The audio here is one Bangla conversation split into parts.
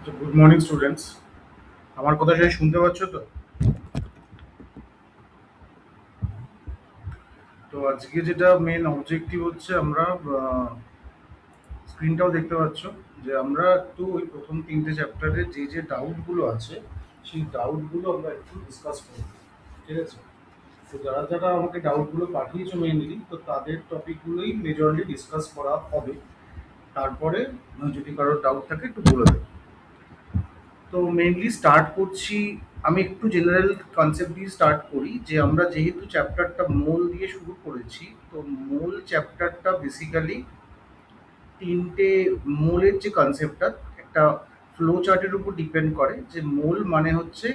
Good morning students. আমার কথা সবাই শুনতে পাচ্ছ তো? তো আজকে যেটা মেন অবজেক্টিভ হচ্ছে আমরা স্ক্রিনটাও দেখতে পাচ্ছ যে আমরা একটু ওই প্রথম তিনটে চ্যাপ্টারে যে ডাউটগুলো আছে সেই ডাউটগুলো আমরা একটু ডিসকাস করব। ঠিক আছে? তো যারা যারা আমাকে ডাউটগুলো পাঠিয়েছো মেইনলি, তো তাদের টপিকগুলোই মেজরলি ডিসকাস করা হবে। তারপরে যদি কারোর ডাউট থাকে একটু বলে দেবে। তো মেইনলি স্টার্ট করছি, আমি একটু জেনারেল কনসেপ্ট দিয়ে স্টার্ট করি যে আমরা যেহেতু চ্যাপ্টারটা মূল দিয়ে শুরু করেছি, তো মূল চ্যাপ্টারটা বেসিক্যালি তিনটে মূলের যে কনসেপ্টটা একটা ফ্লো চার্টের উপর ডিপেন্ড করে। যে মূল মানে হচ্ছে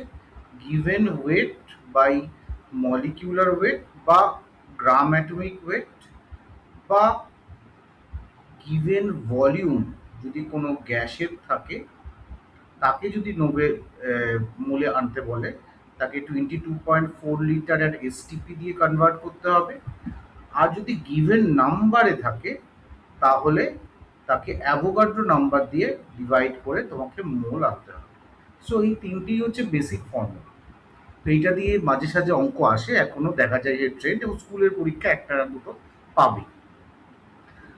given weight by molecular weight বা গ্রাম অ্যাটমিক ওয়েট বা গিভেন ভলিউম, যদি কোনো গ্যাসের থাকে তাকে যদি নোবে মূলে আনতে বলে, তাকে 22.4 লিটার অ্যাট এসটিপি দিয়ে কনভার্ট করতে হবে। আর যদি গিভেন নাম্বারে থাকে তাহলে তাকে অ্যাভোগাড্রো নাম্বার দিয়ে ডিভাইড করে তোমাকে মোল আনতে হবে। সো এই তিনটি হচ্ছে বেসিক ফর্মুলা। তো এইটা দিয়ে মাঝে সাঝে অঙ্ক আসে, এখনো দেখা যায় যে ট্রেন্ড, এবং স্কুলের পরীক্ষা একটা না দুটো পাবে।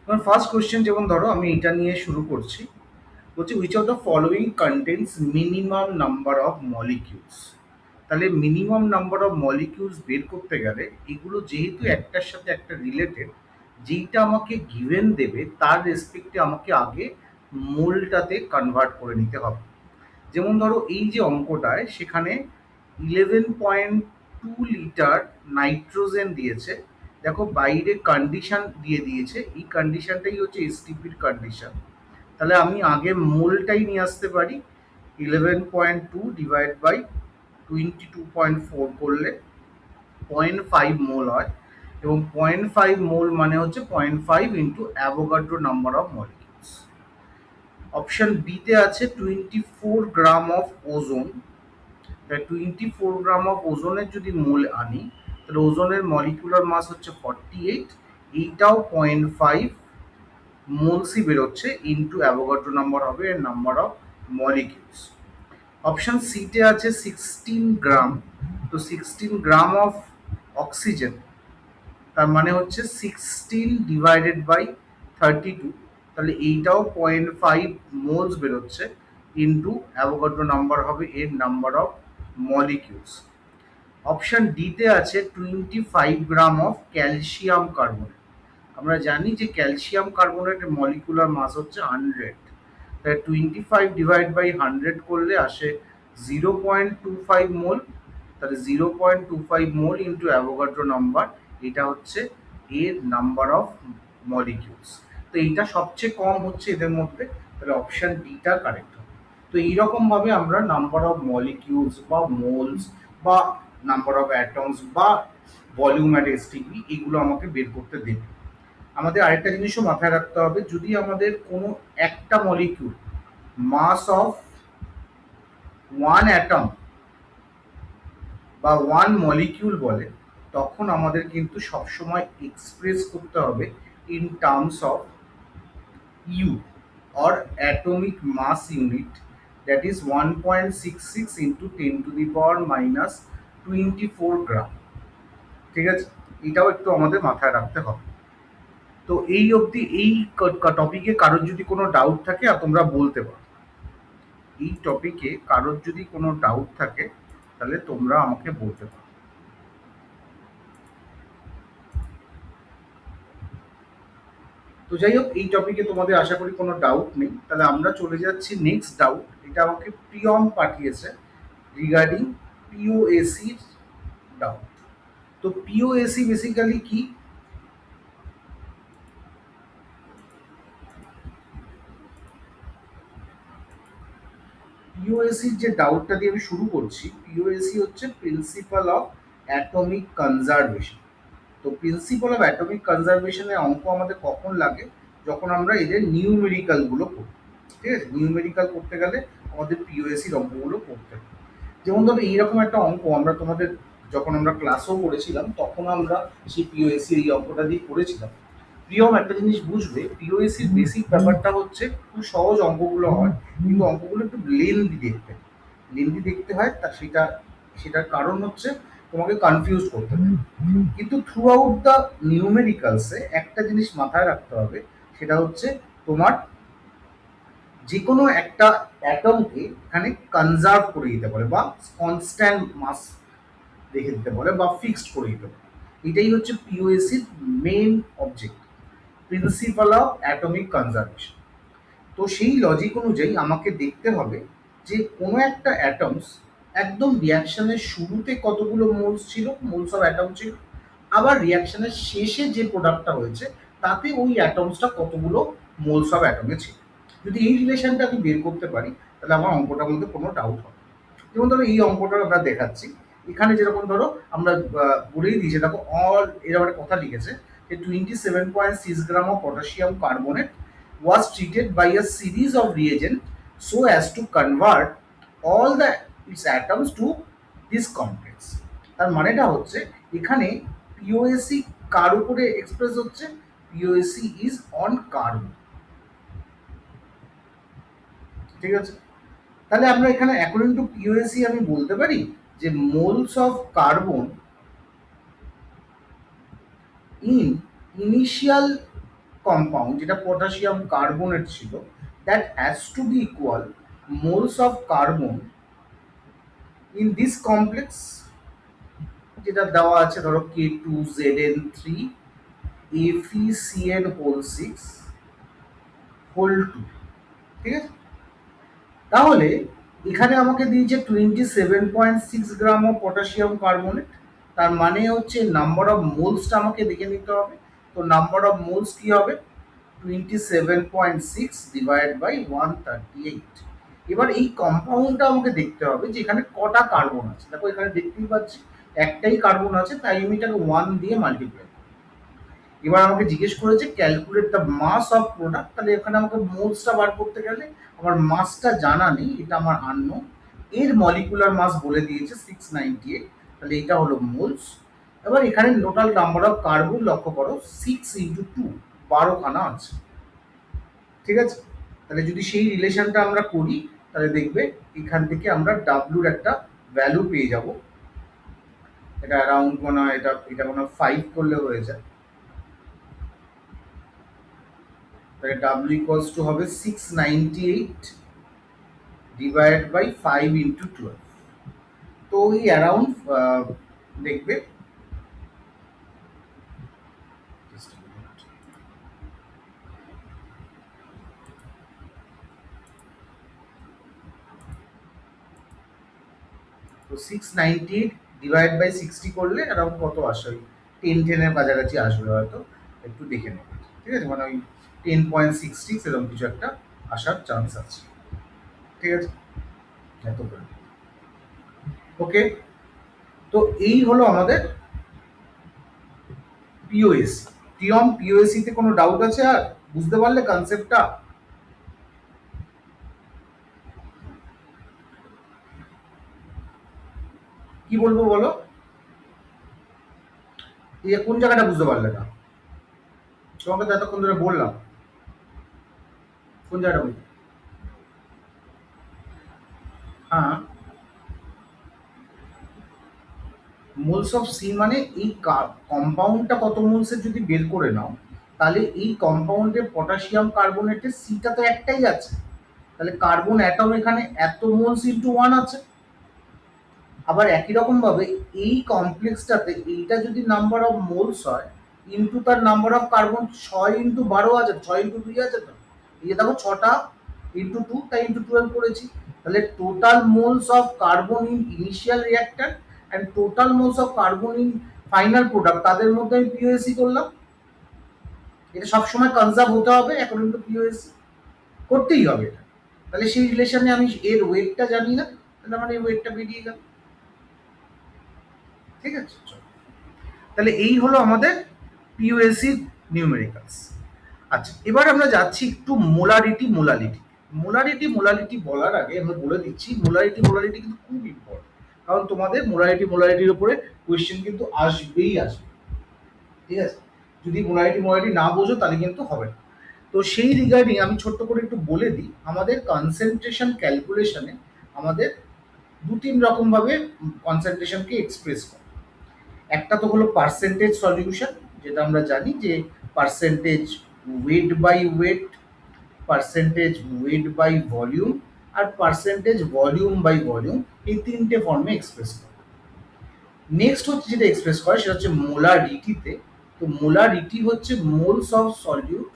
তোমার ফার্স্ট কোয়েশ্চেন, যেমন ধরো আমি এটা নিয়ে শুরু করছি, বলছি which of the following contains minimum number of molecules. তাহলে মিনিমাম নাম্বার অফ মলিকিউলস বের করতে গেলে এগুলো যেহেতু একটার সাথে একটা রিলেটেড, যেইটা আমাকে গিভেন দেবে তার রেসপেক্টে আমাকে আগে মোলটাতে কনভার্ট করে নিতে হবে। যেমন ধরো এই যে অঙ্কটায় সেখানে 11.2 লিটার নাইট্রোজেন দিয়েছে। দেখো বাইরে কন্ডিশন দিয়ে দিয়েছে, এই কন্ডিশনটাই হচ্ছে এসটিপির কন্ডিশন। তাহলে আমি আগে মোলটাই নিয়ে আসতে পারি। 11.2 ডিভাইড বাই 22.4 করলে 0.5 মোল হয়, এবং 0.5 মোল মানে হচ্ছে 0.5 into Avogadro number of molecules. Option বিতে আছে 24 গ্রাম অফ ওজোন। তাই 24 গ্রাম অফ ওজনের যদি মোল আনি, তাহলে ওজনের মলিকুলার মাস হচ্ছে 48, এইটাও 0.5 মোলসি বেরোচ্ছে, ইন্টু অ্যাভোগাড্রো নাম্বার হবে এর নাম্বার অফ মলিকিউলস। অপশন সিতে আছে 16 গ্রাম। তো 16 গ্রাম অফ অক্সিজেন, তার মানে হচ্ছে 16 ডিভাইডেড বাই 32, তাহলে এইটাও 0.5 মোলস বেরোচ্ছে, ইন্টু অ্যাভোগাড্রো নাম্বার হবে এর নাম্বার অফ মলিকিউলস। অপশন ডিতে আছে 25 গ্রাম অফ ক্যালসিয়াম কার্বনেট। আমরা জানি যে ক্যালসিয়াম কার্বনেটের মলিকুলার মাস হচ্ছে 100, তাই 25 ডিভাইড বাই 100 করলে আসে 0.25 মোল। তাহলে 0.25 মোল ইন্টু অ্যাভোগাড্রো নাম্বার, এটা হচ্ছে এর নাম্বার অফ মলিকিউলস। তো এইটা সবচেয়ে কম হচ্ছে এদের মধ্যে, তাহলে অপশন ডিটা কারেক্ট হবে। তো এইরকমভাবে আমরা নাম্বার অফ মলিকিউলস বা মোলস বা নাম্বার অফ অ্যাটমস বা ভলিউম অ্যাট এসটিপি এগুলো আমাকে বের করতে দেবে। আমাদের আরেকটা জিনিসও মাথায় রাখতে হবে, যদি আমাদের কোনো একটা molecule mass of one atom বা ওয়ান মলিকিউল বলে, তখন আমাদের কিন্তু সবসময় এক্সপ্রেস করতে হবে in terms of u or atomic mass unit, that is 1.66 into 10⁻⁻24 gram. ঠিক আছে? এটাও একটু আমাদের মাথায় রাখতে হবে। তো এই অবধি এই টপিকে কারোর যদি কোনো ডাউট থাকে আর তোমরা বলতে পারো। এই টপিকে কারোর যদি কোনো ডাউট থাকে তাহলে তোমরা আমাকে বলতে পারো। তো যাই হোক, এই টপিকে তোমাদের আশা করি কোনো ডাউট নেই। তাহলে আমরা চলে যাচ্ছি নেক্সট ডাউট। এটা আমাকে প্রিয়ম পাঠিয়েছে রিগার্ডিং পিওএসির ডাউট। তো পিওএসি বেসিক্যালি কি? পিওএসির যে ডাউটটা দিয়ে আমি শুরু করছি, পিওএসি হচ্ছে প্রিন্সিপাল অফ অ্যাটমিক কনজারভেশন। তো প্রিন্সিপাল অফ অ্যাটমিক কনজারভেশনের অঙ্ক আমাদের কখন লাগে? যখন আমরা এদের নিউমেরিক্যালগুলো করি। ঠিক আছে? নিউমেরিক্যাল করতে গেলে আমাদের পিওএসির অঙ্কগুলো করতে হবে। যেমন ধরো এইরকম একটা অঙ্ক আমরা যখন আমরা ক্লাসও করেছিলাম তখন আমরা সেই পিওএসি এই অঙ্কটা দিয়ে করেছিলাম। প্রিয়ম একটা জিনিস বুঝবে, পিওএসির বেসিক ব্যাপারটা হচ্ছে খুব সহজ অঙ্কগুলো হয়, কিন্তু অঙ্কগুলো একটু লেন্দি দেখতে হয়, তা সেটার কারণ হচ্ছে তোমাকে কনফিউজ করতে হবে। কিন্তু থ্রু আউট দ্য নিউমেরিক্যালসে একটা জিনিস মাথায় রাখতে হবে, সেটা হচ্ছে তোমার যে কোনো একটা অ্যাটমকে এখানে কনজার্ভ করে দিতে পারে, বা কনস্ট্যান্ট মাস রেখে দিতে বলে, বা ফিক্সড করে দিতে বলে। এটাই হচ্ছে পিওএসির main object, principal of atomic conservation. তো সেই লজিক অনুযায়ী আমাকে দেখতে হবে যে কোনো একটা অ্যাটমস একদম রিয়াকশনের শুরুতে কতগুলো মোলস ছিল, মোলস অফ অ্যাটম ছিল, আবার রিয়াকশনের শেষে যে প্রোডাক্টটা হয়েছে তাতে ওই অ্যাটমসটা কতগুলো মোলস অফ অ্যাটমে ছিল। যদি এই রিলেশনটা আমি বের করতে পারি, তাহলে আমার অঙ্কটার মধ্যে কোনো ডাউট হবে না। যেমন ধরো এই অঙ্কটা আমরা দেখাচ্ছি, এখানে যেরকম ধরো আমরা বলেই দিয়েছি, দেখো এরকম একটা কথা লিখেছে যে 27.6 gram of potassium carbonate was treated by a series of reagents so as to convert all the its atoms to this complex। তার মানেটা হচ্ছে এখানে পিওএসি কার উপরে এক্সপ্রেস হচ্ছে, পিওএসি ইজ অন কার্বন। ঠিক আছে, তাহলে আমরা এখানে অ্যাকর্ডিং টু পিওএসি আমি বলতে পারি যে moles of carbon in initial compound, যেটা পটাশিয়াম কার্বনেট ছিল, that has to be equal moles of carbon in this complex, যেটা দেওয়া আছে ধরো K2Zn3 FeCN6 হোল 2। ঠিক আছে, তাহলে এখানে আমাকে দিয়েছে 27.6 গ্রাম অফ পটাশিয়াম কার্বনেট, তার মানে হচ্ছে নাম্বার অফ মোলসটা আমাকে দেখে নিতে হবে। তো নাম্বার অফ মোলস কি হবে, 27.6 ডিভাইড বাই 138। এবার এই কম্পাউন্ডটা আমাকে দেখতে হবে যে এখানে কটা কার্বন আছে। দেখো এখানে দেখতেই পাচ্ছি একটাই কার্বন আছে, তাই আমি এটাকে 1 দিয়ে মাল্টিপ্লাই। এবার আমাকে জিজ্ঞেস করেছে calculate the mass of product, তাহলে এখানে আমাকে মোলসটা বার করতে গেলে আমার মাসটা জানা নেই, এটা আমার আননোন। এর মলিকুলার মাস বলে দিয়েছে 698, তাহলে এটা হলো মোলস। এবার এখানে টোটাল নাম্বার অফ কার্বন লক্ষ্য করো 6 × 2, 12খানা আছে। ঠিক আছে, তাহলে যদি সেই রিলেশনটা আমরা করি, তাহলে দেখবে এখান থেকে আমরা ডাব্লুর একটা ভ্যালু পেয়ে যাব। এটা অ্যারাউন্ড মনে হয় এটা মনে হয় 5 করলে হয়ে যায়। তাহলে ডাব্লু ইকুয়ালস টু হবে 698 ডিভাইড বাই 5 × 12। তো ওই অ্যারাউন্ড দেখবে তো 698 ডিভাইড বাই 60 করলে অ্যারাউন্ড কত আসে, ওই 10 এর কাছাকাছি আসবে হয়তো, একটু দেখে নেবে। ঠিক আছে, মানে ওই 10.66 এরকম কিছু একটা আসার চান্স আছে। ঠিক আছে, এত করে। ওকে, তো এই হলো আমাদের পিওএসি। পিওএসি তে কোনো ডাউট আছে আর বুঝতে পারলে কনসেপ্টটা? কি বলবো বলো, এই কোন জায়গাটা বুঝতে পারলে না? তোমাকে তো এতক্ষণ ধরে বললাম, কোন জায়গাটা বুঝতে? হ্যাঁ, মোলস অফ সি মানে এই কম্পাউন্ডটা কত মোলসের যদি বের করে নাও, তাহলে এই কম্পাউন্ডে পটাশিয়াম কার্বনেটের সিটা তো একটাই আছে, তাহলে কার্বন অ্যাটম এখানে এত মোলস ইন্টু 1 আছে। আবার একই রকম ভাবে এই কমপ্লেক্সটাতে এইটা যদি নাম্বার অফ মোলস হয় ইন্টু তার নাম্বার অফ কার্বন 6 × 12 আছে, 6 × 2 আছে। তো এই যে দেখো 6টা ইন্টু 2, তাই ইন্টু 12 করেছি। তাহলে total moles of carbon in initial reactant and total moles of carbon in final product, তাদের মধ্যে আমি পিওএসি করলাম। এটা সবসময় কনজার্ভ হতে হবে অ্যাকর্ডিং টু পিওএসি, করতেই হবে এটা। তাহলে সেই রিলেশনে আমি এর ওয়েটটা জানি না, তাহলে আমার এই ওয়েটটা বেরিয়ে গেল। ঠিক আছে, তাহলে এই হলো আমাদের পিওএসি নিউমেরিক্যালস। আচ্ছা, এবার আমরা যাচ্ছি একটু মোলারিটি বলার আগে আমরা বলে দিচ্ছি মোলারিটি কিন্তু খুব ইম্পর্টেন্ট, কারণ তোমাদের মোলারিটির উপরে কোয়েশ্চেন কিন্তু আসবেই আসবে। ঠিক আছে, যদি মোলারিটি না বোঝো তাহলে কিন্তু হবে না। তো সেই রিগার্ডিং আমি ছোট্ট করে একটু বলে দিই, আমাদের কনসেন্ট্রেশন ক্যালকুলেশনে আমাদের দু তিন রকমভাবে কনসেন্ট্রেশনকে এক্সপ্রেস করে। একটা তো হলো পার্সেন্টেজ সলিউশন, যেটা আমরা জানি যে percentage weight by weight, percentage weight by volume, আর পার্সেন্টেজ ভলিউম বাই ভলিউম, এই তিনটে ফর্মে এক্সপ্রেস করে। নেক্সট হচ্ছে যেটা এক্সপ্রেস করে সেটা হচ্ছে মোলারিটিতে। তো মোলারিটি হচ্ছে moles of solute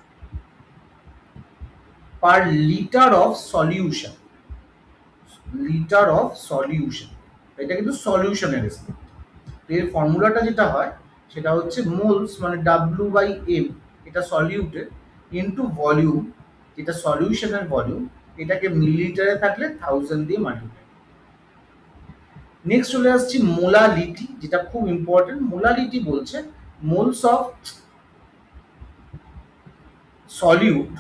per litre of solution, litre of solution, এটা কিন্তু সলিউশনের রেসপেক্ট। তো এর ফর্মুলাটা যেটা হয় সেটা হচ্ছে মোলস মানে ডাব্লু বাই এম, এটা সলিউটের, ইন্টু ভলিউম যেটা সলিউশনের ভলিউম, এটাকে মিলিলিটারে থাকলে 1000 দিয়ে মাল্টিপ্লাই। নেক্সট চলে আসছি মোলালিটি, যেটা খুব ইম্পর্টেন্ট। মোলালিটি বলছে moles of solute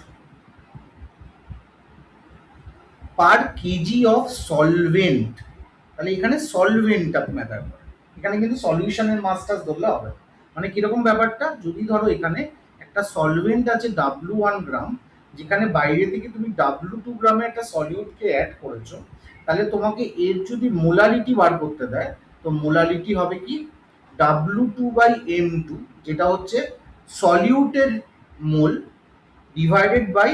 per KG of solvent. তাহলে এখানে সলভেন্টটা ম্যাটার করে, এখানে কিন্তু সলিউশনের মাসটা ধরলে হবে। মানে কিরকম ব্যাপারটা, যদি ধরো এখানে একটা সলভেন্ট আছে W1 গ্রাম, যেখানে বাইরে থেকে তুমি W2 গ্রামে একটা সলিউটকে অ্যাড করেছো, তাহলে তোমাকে এর যদি মোলারিটি বার করতে দেয়, তো মোলারিটি হবে কি W2/M2, যেটা হচ্ছে সলিউটের মোল, ডিভাইডেড বাই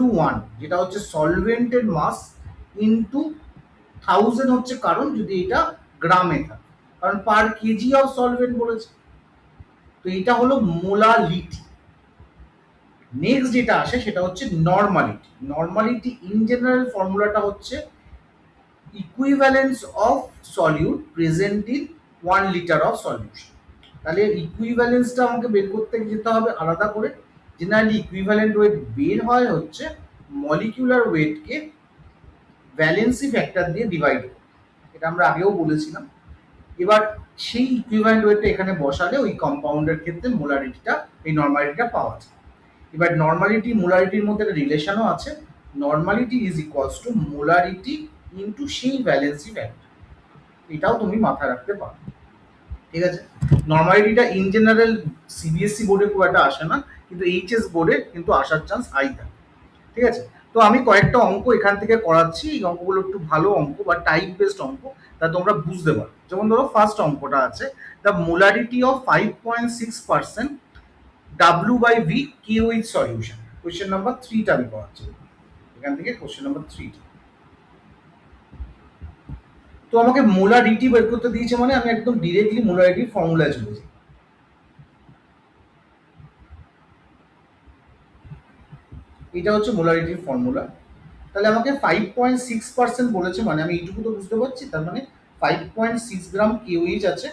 W1 যেটা হচ্ছে সলভেন্টের মাস, ইন্টু 1000 হচ্ছে কারণ যদি এটা গ্রামে থাকে, কারণ পার কেজি অফ সলভেন্ট বলেছে। তো এটা হলো মোলালিটি। নেক্সট যেটা আসে সেটা হচ্ছে নর্মালিটি। নর্মালিটি ইন জেনারেল ফর্মুলাটা হচ্ছে equivalence of solute present in 1 litre of solution. তাহলে ইকুইভ্যালেন্সটা আমাকে বের করতে যেতে হবে আলাদা করে। জেনারেলি ইকুইভ্যালেন্ট ওয়েট বের হয় হচ্ছে মলিকিউলার ওয়েটকে ভ্যালেন্সি ফ্যাক্টর দিয়ে ডিভাইড করে, এটা আমরা আগেও বলেছিলাম। এবার সেই ইকুইভ্যালেন্ট ওয়েটটা এখানে বসালে ওই কম্পাউন্ডের ক্ষেত্রে মোলারিটিটা, এই নর্মালিটিটা পাওয়া যায়। এবার নর্মালিটি মোলারিটির মধ্যে একটা রিলেশনও আছে, normality is equals to molarity into সেই ভ্যালেন্সি ফ্যাক্টর, এটাও তুমি মাথায় রাখতে পারো। ঠিক আছে, নর্মালিটিটা ইন জেনারেল সিবিএসসি বোর্ডে খুব একটা আসে না, কিন্তু এইচএস বোর্ডে কিন্তু আসার চান্স হাই থাকে। ঠিক আছে, তো আমি কয়েকটা অঙ্ক এখান থেকে করাচ্ছি, এই অঙ্কগুলো একটু ভালো অঙ্ক বা টাইপ বেসড অঙ্ক, তা তোমরা বুঝতে পারো। যেমন ধরো ফার্স্ট অঙ্কটা আছে, দ্য মোলারিটি অফ 5.6% W/V কিউ ইজ সলিউশন। কোয়েশ্চেন নাম্বার 3টা আমি করাচ্ছি, এখান থেকে কোয়েশ্চেন নাম্বার 3টা। তো আমাকে মোলারিটি বের করতে দিয়েছে, মানে আমি একদম ডিরেক্টলি মোলারিটির ফর্মুলায় চলে যাই। এটা হচ্ছে মোলারিটির ফর্মুলা। তাহলে আমাকে 5.6% বলেছে, মানে আমি এইটুকু তো বুঝতে পারছি, তার মানে 5.6 গ্রাম কিউইচ আছে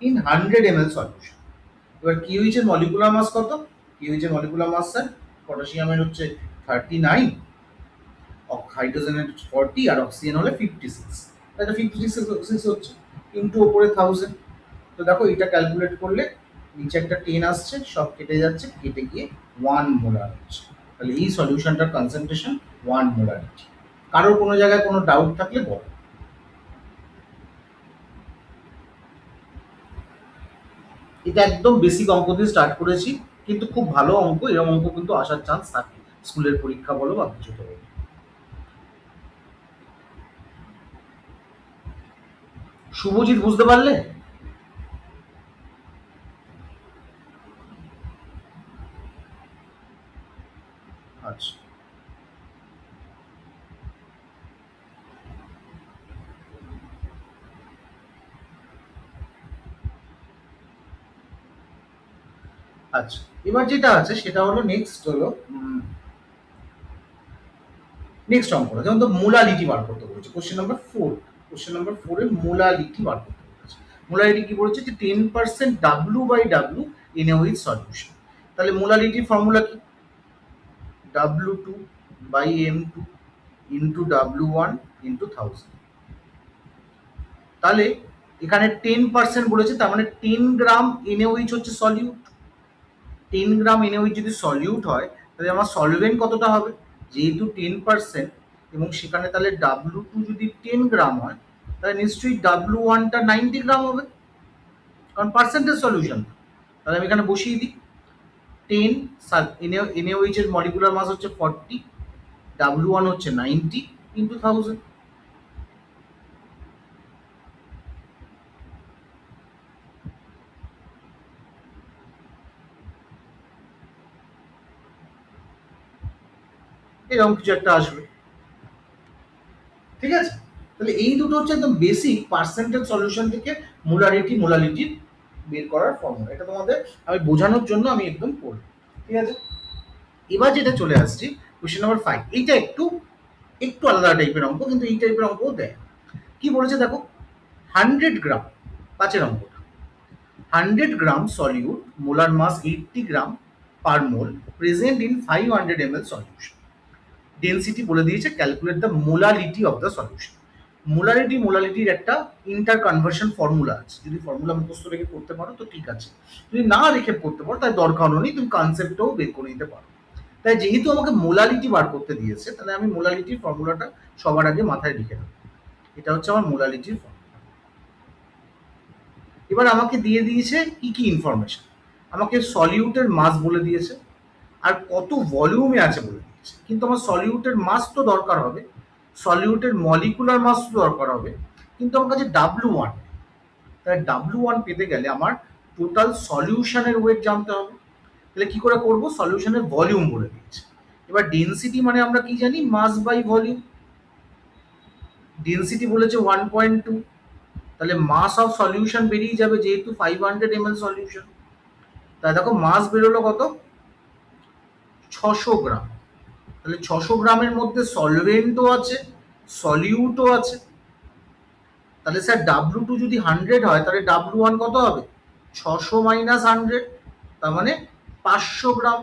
ইন 100 ml সলিউশন। এবার কিউইচের মলিকুলার মাস কত? কিউইচের মলিকুলার মাস স্যার, পটাশিয়ামের হচ্ছে 39, হাইড্রোজেনের 40, আর অক্সিজেন হলে 56, তাহলে 56 হচ্ছে ইন্টু ওপরে 1000। তো দেখো এটা ক্যালকুলেট করলে নিচে একটা 10 আসছে, সব কেটে যাচ্ছে, কেটে গিয়ে 1 মোলার হচ্ছে। তাহলে এই সলিউশনটার কনসেন্ট্রেশন 1 মোলারিটি। কারোর কোনো জায়গায় কোনো ডাউট থাকলে বলো। এটা একদম বেসিক অঙ্ক দিয়ে স্টার্ট করেছি, কিন্তু খুব ভালো অঙ্ক, এরকম অঙ্ক কিন্তু আসার চান্স থাকে স্কুলের পরীক্ষা বলো বা কিছুতে বলো। শুভজিৎ বুঝতে পারলে? আচ্ছা আচ্ছা, এবার যেটা আছে সেটা হলো নেক্সট হলো নেক্সট অঙ্কটা, যেমন তো মোলালিটি বার করতে বলেছে, কোশ্চেন নাম্বার 4 এর মোলালিটি বার করতে বলেছে। মোলালিটি কি বলেছে যে 10% W/W in A with solution. তাহলে মোলালিটির ফর্মুলা কি? W2/M2 into W1 into 1000। তাহলে এখানে 10% বলেছে, তার মানে 10 গ্রাম এনএইচ হচ্ছে সলিউট। 10 গ্রাম এনএইচ যদি সলিউট হয়, তাহলে আমার সলভেন্ট কতটা হবে? যেহেতু 10% এবং সেখানে তাহলে W2 যদি 10 গ্রাম হয়, তাহলে নিশ্চয়ই W1টা 90 গ্রাম হবে, কারণ পার্সেন্টেজ সলিউশন। তাহলে আমি এখানে বসিয়ে দিই 10, NaOH এর মলিকুলার মাস হচ্ছে 40, W1 হচ্ছে 90 ইন্টু 1000। এরকম কিছু একটা আসবে, ঠিক আছে? তাহলে এই দুটো হচ্ছে একদম বেসিক পার্সেন্টেজ সলিউশন থেকে মোলালিটি বের করার ফর্মুলা। এটা তোমাদের আমি বোঝানোর জন্য আমি একদম পড়ি, ঠিক আছে? এবার যেটা চলে আসছি কোশ্চেন নাম্বার 5। এইটা একটু একটু আলাদা টাইপের অঙ্ক, কিন্তু এই টাইপের অঙ্কও দেয়। কি বলেছে দেখো, 100 গ্রাম, 5-এর অঙ্কটা, 100 gram solute, molar mass 80 gram per mole, present in 500 ml solution. Density বলে দিয়েছে, calculate the molality of the solution. মোলালিটির একটা ইন্টার কনভার্সন ফর্মুলা আছে, যদি ফর্মুলা মুখস্থ রেখে করতে পারো তো ঠিক আছে, যদি না রেখে পড়তে পারো তাই দরকারও নেই, তুমি কনসেপ্টটাও বের করে নিতে পারো। তাই যেহেতু আমাকে মোলালিটি বার করতে দিয়েছে, তাহলে আমি মোলালিটির ফর্মুলাটা সবার আগে মাথায় লিখে নেব। এটা হচ্ছে আমার মোলালিটির ফর্মুলা। এবার আমাকে দিয়ে দিয়েছে কি কি ইনফরমেশন, আমাকে সলিউটের মাস বলে দিয়েছে, আর কত ভলিউমে আছে বলে দিয়েছে। কিন্তু আমার সলিউটের মাস তো দরকার হবে, সলিউটের মলিকুলার মাস তো দরকার হবে, কিন্তু আমার কাছে W1, তাহলে W1 পেতে গেলে আমার টোটাল সলিউশনের ওয়েট জানতে হবে। তাহলে কি করে করব, সলিউশনের ভলিউম বলে দিয়েছে। এবার ডেনসিটি মানে আমরা কি জানি, মাস বাই ভলিউম। ডেনসিটি বলেছে 1.2, তাহলে মাস অফ সলিউশন বেরিয়ে যাবে, যেহেতু 500 ml সলিউশন। তাই দেখো মাস বেরোলো কত, 600 গ্রাম। তাহলে 600 গ্রামের মধ্যে সলভেন্টও আছে, সলিউটও আছে। তাহলে স্যার W2 যদি 100 হয়, তাহলে W1 কত হবে, 600 মাইনাস 100, তার মানে 500 গ্রাম।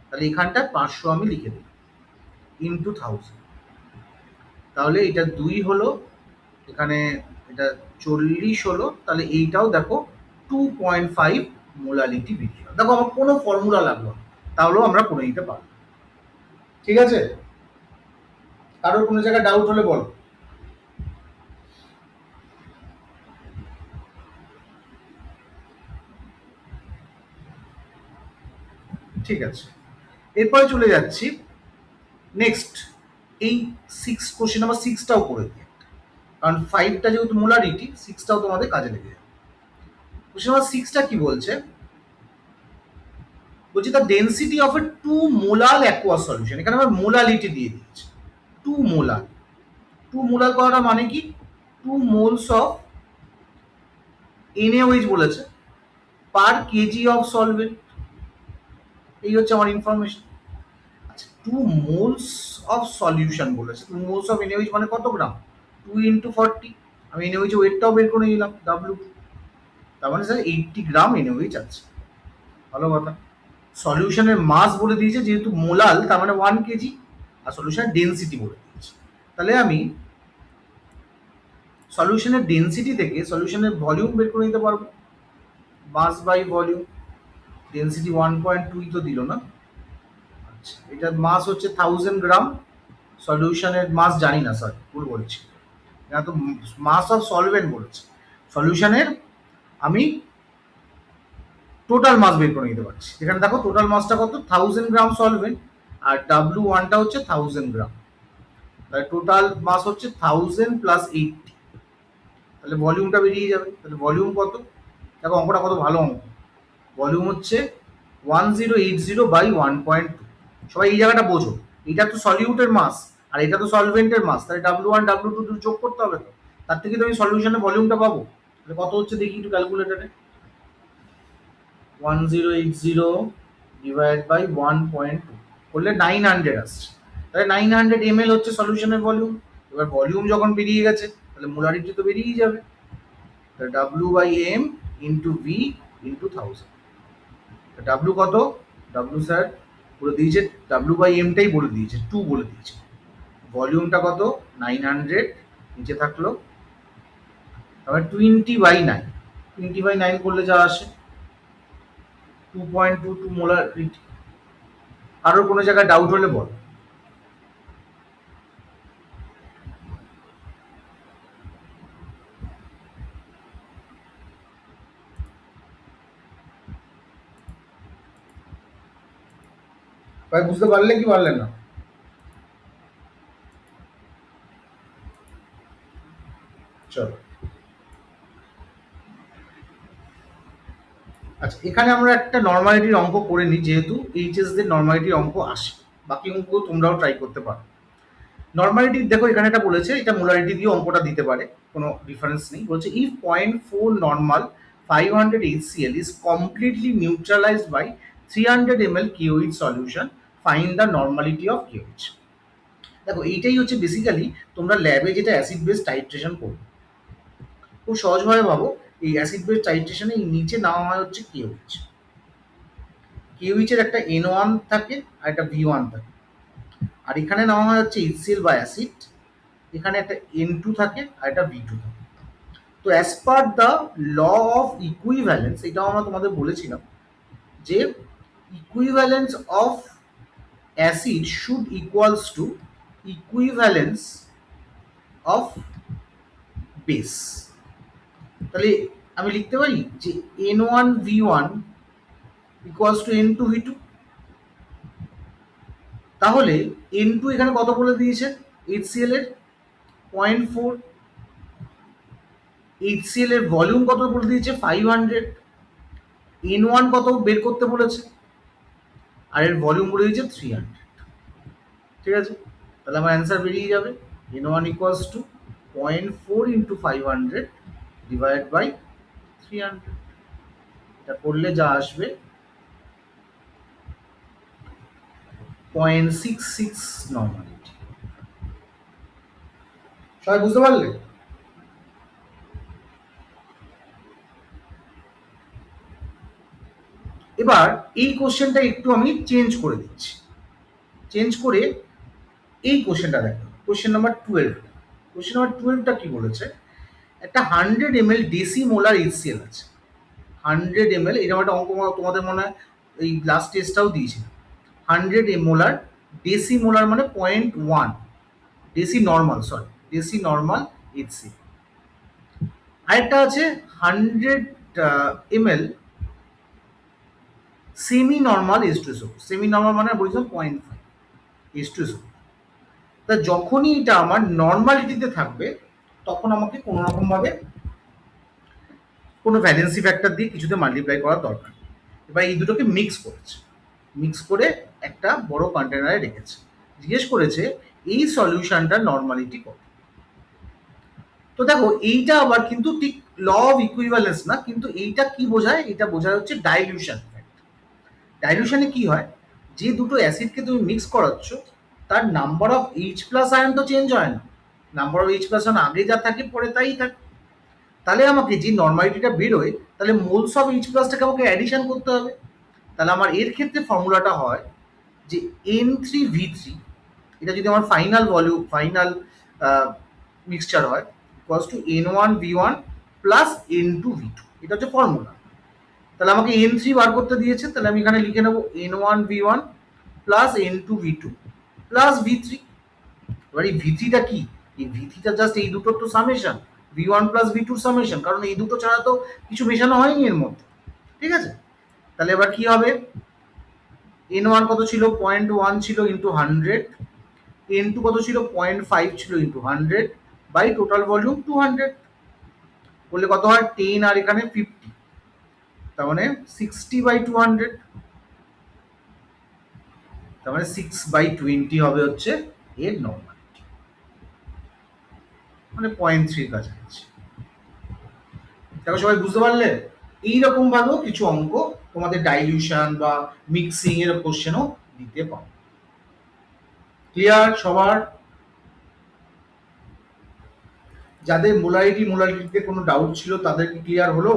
তাহলে এখানটায় 500 আমি লিখে দিই ইন্টু 1000। তাহলে এটা 2 হলো, এখানে এটা 40 হলো, তাহলে এইটাও দেখো 2.5 মোলালিটি বেরিয়ে গেল। দেখো আমার কোনো ফর্মুলা লাগলো না, তাহলেও আমরা করে নিতে পারবো, ঠিক আছে? কারোর কোনো জায়গায় ডাউট হলে বলো। ঠিক আছে, এরপরে চলে যাচ্ছি নেক্সট। এই কোশ্চেন নাম্বার 6টাও করে দিই, কারণ 5টা যেহেতু মোলারিটি, 6টাও তোমাদের কাজে লেগে যাবে। কোশ্চেন নাম্বার 6টা কি বলছে, বলছি the density of A 2 মোলাল aqua solution. এখানে আমার মোলালিটি দিয়ে দিয়েছে 2 মোলাল। 2 মোলাল করাটা মানে কি, 2 মোলস অফ NaOH বলেছে পার কেজি অফ সলভেন্ট। এই হচ্ছে আমার ইনফরমেশন। আচ্ছা, 2 মোলস অফ সলিউশন বলেছে, 2 মোলস অফ NaOH মানে কত গ্রাম, 2 × 40। আমি NaOH ওয়েটটাও বের করে নিলাম, W2। তার মানে স্যার 80 গ্রাম NaOH আছে। ভালো কথা। সলিউশনের মাস বলে দিয়েছে, যেহেতু মোলাল তার মানে 1 কেজি, আর সলিউশনের ডেন্সিটি বলে দিয়েছে। তাহলে আমি সলিউশনের ডেন্সিটি থেকে সলিউশনের ভলিউম বের করে নিতে পারবো, মাস বাই ভলিউম। ডেন্সিটি 1.2 তো দিল না, আচ্ছা এটার মাস হচ্ছে 1000 গ্রাম, সলিউশনের মাস জানি না, সরি ভুল বলেছি, এটা তো মাস অফ সলভেন্ট বলেছে। সলিউশনের আমি টোটাল মাস বের করে নিতে পারছি। এখানে দেখো টোটাল মাসটা কত, 1000 গ্রাম সলভেন্ট, আর W1টা হচ্ছে 1000 গ্রাম, তাহলে টোটাল মাস হচ্ছে 1000 + 80। তাহলে ভলিউমটা বেরিয়ে যাবে। তাহলে ভলিউম কত, দেখো অঙ্কটা কত ভালো অঙ্ক। ভলিউম হচ্ছে 1080/1.2। সবাই এই জায়গাটা বোঝো, এটা তো সলিউটের মাস আর এটা তো সলভেন্টের মাস, তাহলে W1 W2 যোগ করতে হবে তো, তার থেকে তো আমি সলিউশনের ভলিউমটা পাবো। তাহলে কত হচ্ছে দেখি একটু ক্যালকুলেটারে, 1080/1.2 করলে 900 আসছে। তাহলে 900 ml হচ্ছে সলিউশনের ভলিউম। এবার ভলিউম যখন বেরিয়ে গেছে, তাহলে মোলারিটি তো বেরিয়েই যাবে। তাহলে W/M into V into 1000। W কত, ডাব্লু স্যার বলে দিয়েছে, W/Mটাই বলে দিয়েছে, 2 বলে দিয়েছে। ভলিউমটা কত, 900, নিচে থাকলো, তারপরে 20/9, 20/9 করলে যা আসে 2.22 মোলারিটি। কারোর কোনো জায়গায় ডাউট হলে বল। ভাই বুঝতে পারলে কি পারলেন না? চলো। আচ্ছা, এখানে আমরা একটা নর্মালিটির অঙ্ক করে নিই, যেহেতু এইচএস দের নর্মালিটির অঙ্ক আসে। বাকি অঙ্ক তোমরাও ট্রাই করতে পারো। নর্মালিটি দেখো, এখানে এটা বলেছে, এটা মোলারিটি দিয়ে অঙ্কটা দিতে পারে, কোনো ডিফারেন্স নেই। বলছে if 0.4 normal 500 HCl is completely neutralized by 300 ml KOH solution, find the normality of KOH। দেখো, এইটাই হচ্ছে বেসিক্যালি তোমরা ল্যাবে যেটা অ্যাসিড বেস টাইট্রেশন করবে। খুব সহজভাবে ভাবো, এই অ্যাসিড বেস টাইট্রেশনে এই নিচে নেওয়া হয় হচ্ছে KOH। KOH এর একটা N1 থাকে আর একটা V1 থাকে, আর এখানে নেওয়া হয় হচ্ছে HCl বা অ্যাসিড। এখানে একটা N2 থাকে আর একটা V2 থাকে। তো as per the law of equivalence, এটাও আমরা তোমাদের বলেছিলাম যে equivalence of acid should equals to equivalence of base. তাহলে আমি লিখতে পারি যে N1V1 ইকুয়ালস টু N2V2। তাহলে N2 এখানে কত বলে দিয়েছে HCl এর? 0.4। HCl এর ভলিউম কত বলে দিয়েছে? 500। N1 কত বের করতে বলেছে, আর এর ভলিউম বলে দিয়েছে 300। ঠিক আছে, তাহলে আমার অ্যান্সার বেরিয়ে যাবে N1 equals to 0.4 into 500 divide by 300। এটা করলে যা আসবে 0.66 নর্মালিটি। সবাই বুঝতে পারলে? এবার এই কোশ্চেনটা একটু আমি চেঞ্জ করে দিচ্ছি। চেঞ্জ করে এই কোশ্চেনটা দেখো, কোশ্চেন নাম্বার 12। কোশ্চেন নাম্বার 12টা কি বলেছে? একটা 100 ml ডেসিমোলার HCl আছে। 100 ml, এরকম একটা অঙ্ক তোমাদের মনে হয় এই লাস্ট টেস্টটাও দিয়েছিল। 100 মোলার, ডেসিমোলার মানে 0.1, deci normal, sorry deci normal HCl। আরেকটা আছে 100 ml semi normal H2SO। Semi normal মানে বলেছিলাম 0.5 H2SO। তা যখনই এটা আমার নর্মালিটিতে থাকবে, তখন আমাকে কোনো রকম ভাবে কোনো ভ্যালেন্সি ফ্যাক্টর দিয়ে কিছুতে মাল্টিপ্লাই করার দরকার। এবার এই দুটোকে মিক্স করেছে, মিক্স করে একটা বড় কন্টেনারে রেখেছে। জিজ্ঞেস করেছে এই সলিউশনটার নর্মালিটি কত। তো দেখো, এইটা আবার কিন্তু ঠিক ল অফ ইকুইভ্যালেন্স না, কিন্তু এইটা কি বোঝায়? এটা বোঝায় হচ্ছে ডাইলিউশন। ডাইলিউশনে কি হয়, যে দুটো অ্যাসিডকে তুমি মিক্স করাচ্ছ, তার number of H plus ion তো চেঞ্জ হয় না। Number of H plus ion আগে যা থাকে পরে তাই থাকে। তাহলে আমাকে যে নর্মালিটিটা বেরোয়, তাহলে মোলস অফ এইচ প্লাসটাকে আমাকে অ্যাডিশন করতে হবে। তাহলে আমার এর ক্ষেত্রে ফর্মুলাটা হয় যে N3V3, এটা যদি আমার ফাইনাল ভলিউম, ফাইনাল মিক্সচার হয়, equals to N1V1 plus N2V2। এটা হচ্ছে ফর্মুলা। তাহলে আমাকে N3 বার করতে দিয়েছে, তাহলে আমি এখানে লিখে নেবো N1V1 plus N2V2 plus V3। এবার এই V3টা কি? এই V3টা জাস্ট এই দুটোর তো summation, V1 plus V2 summation, কারণ এই দুটো ছাড়া তো কিছু মেশানো হয়নি এর মধ্যে। ঠিক আছে, তাহলে এবার কি হবে? N1 কত ছিল? 0.1 ছিল ইন্টু 100। N2 কত ছিল? 0.5 ছিল ইন্টু 100 বাই টোটাল ভলিউম 200। বললে কত হয়? 10 আর এখানে 50, তার মানে 60/200। তার মানে 6/20 হবে হচ্ছে এর নর্মালিটি, মানে 0.3 কাছাকাছি। দেখো, সবাই বুঝতে পারলে? এইরকম ভাবেও কিছু অঙ্ক তোমাদের ডাইলিউশন বা মিক্সিং এর কোশ্চেনও দিতে পারো। ক্লিয়ার সবার? যাদের মোলারিটিতে কোনো ডাউট ছিল তাদের কি ক্লিয়ার হলো?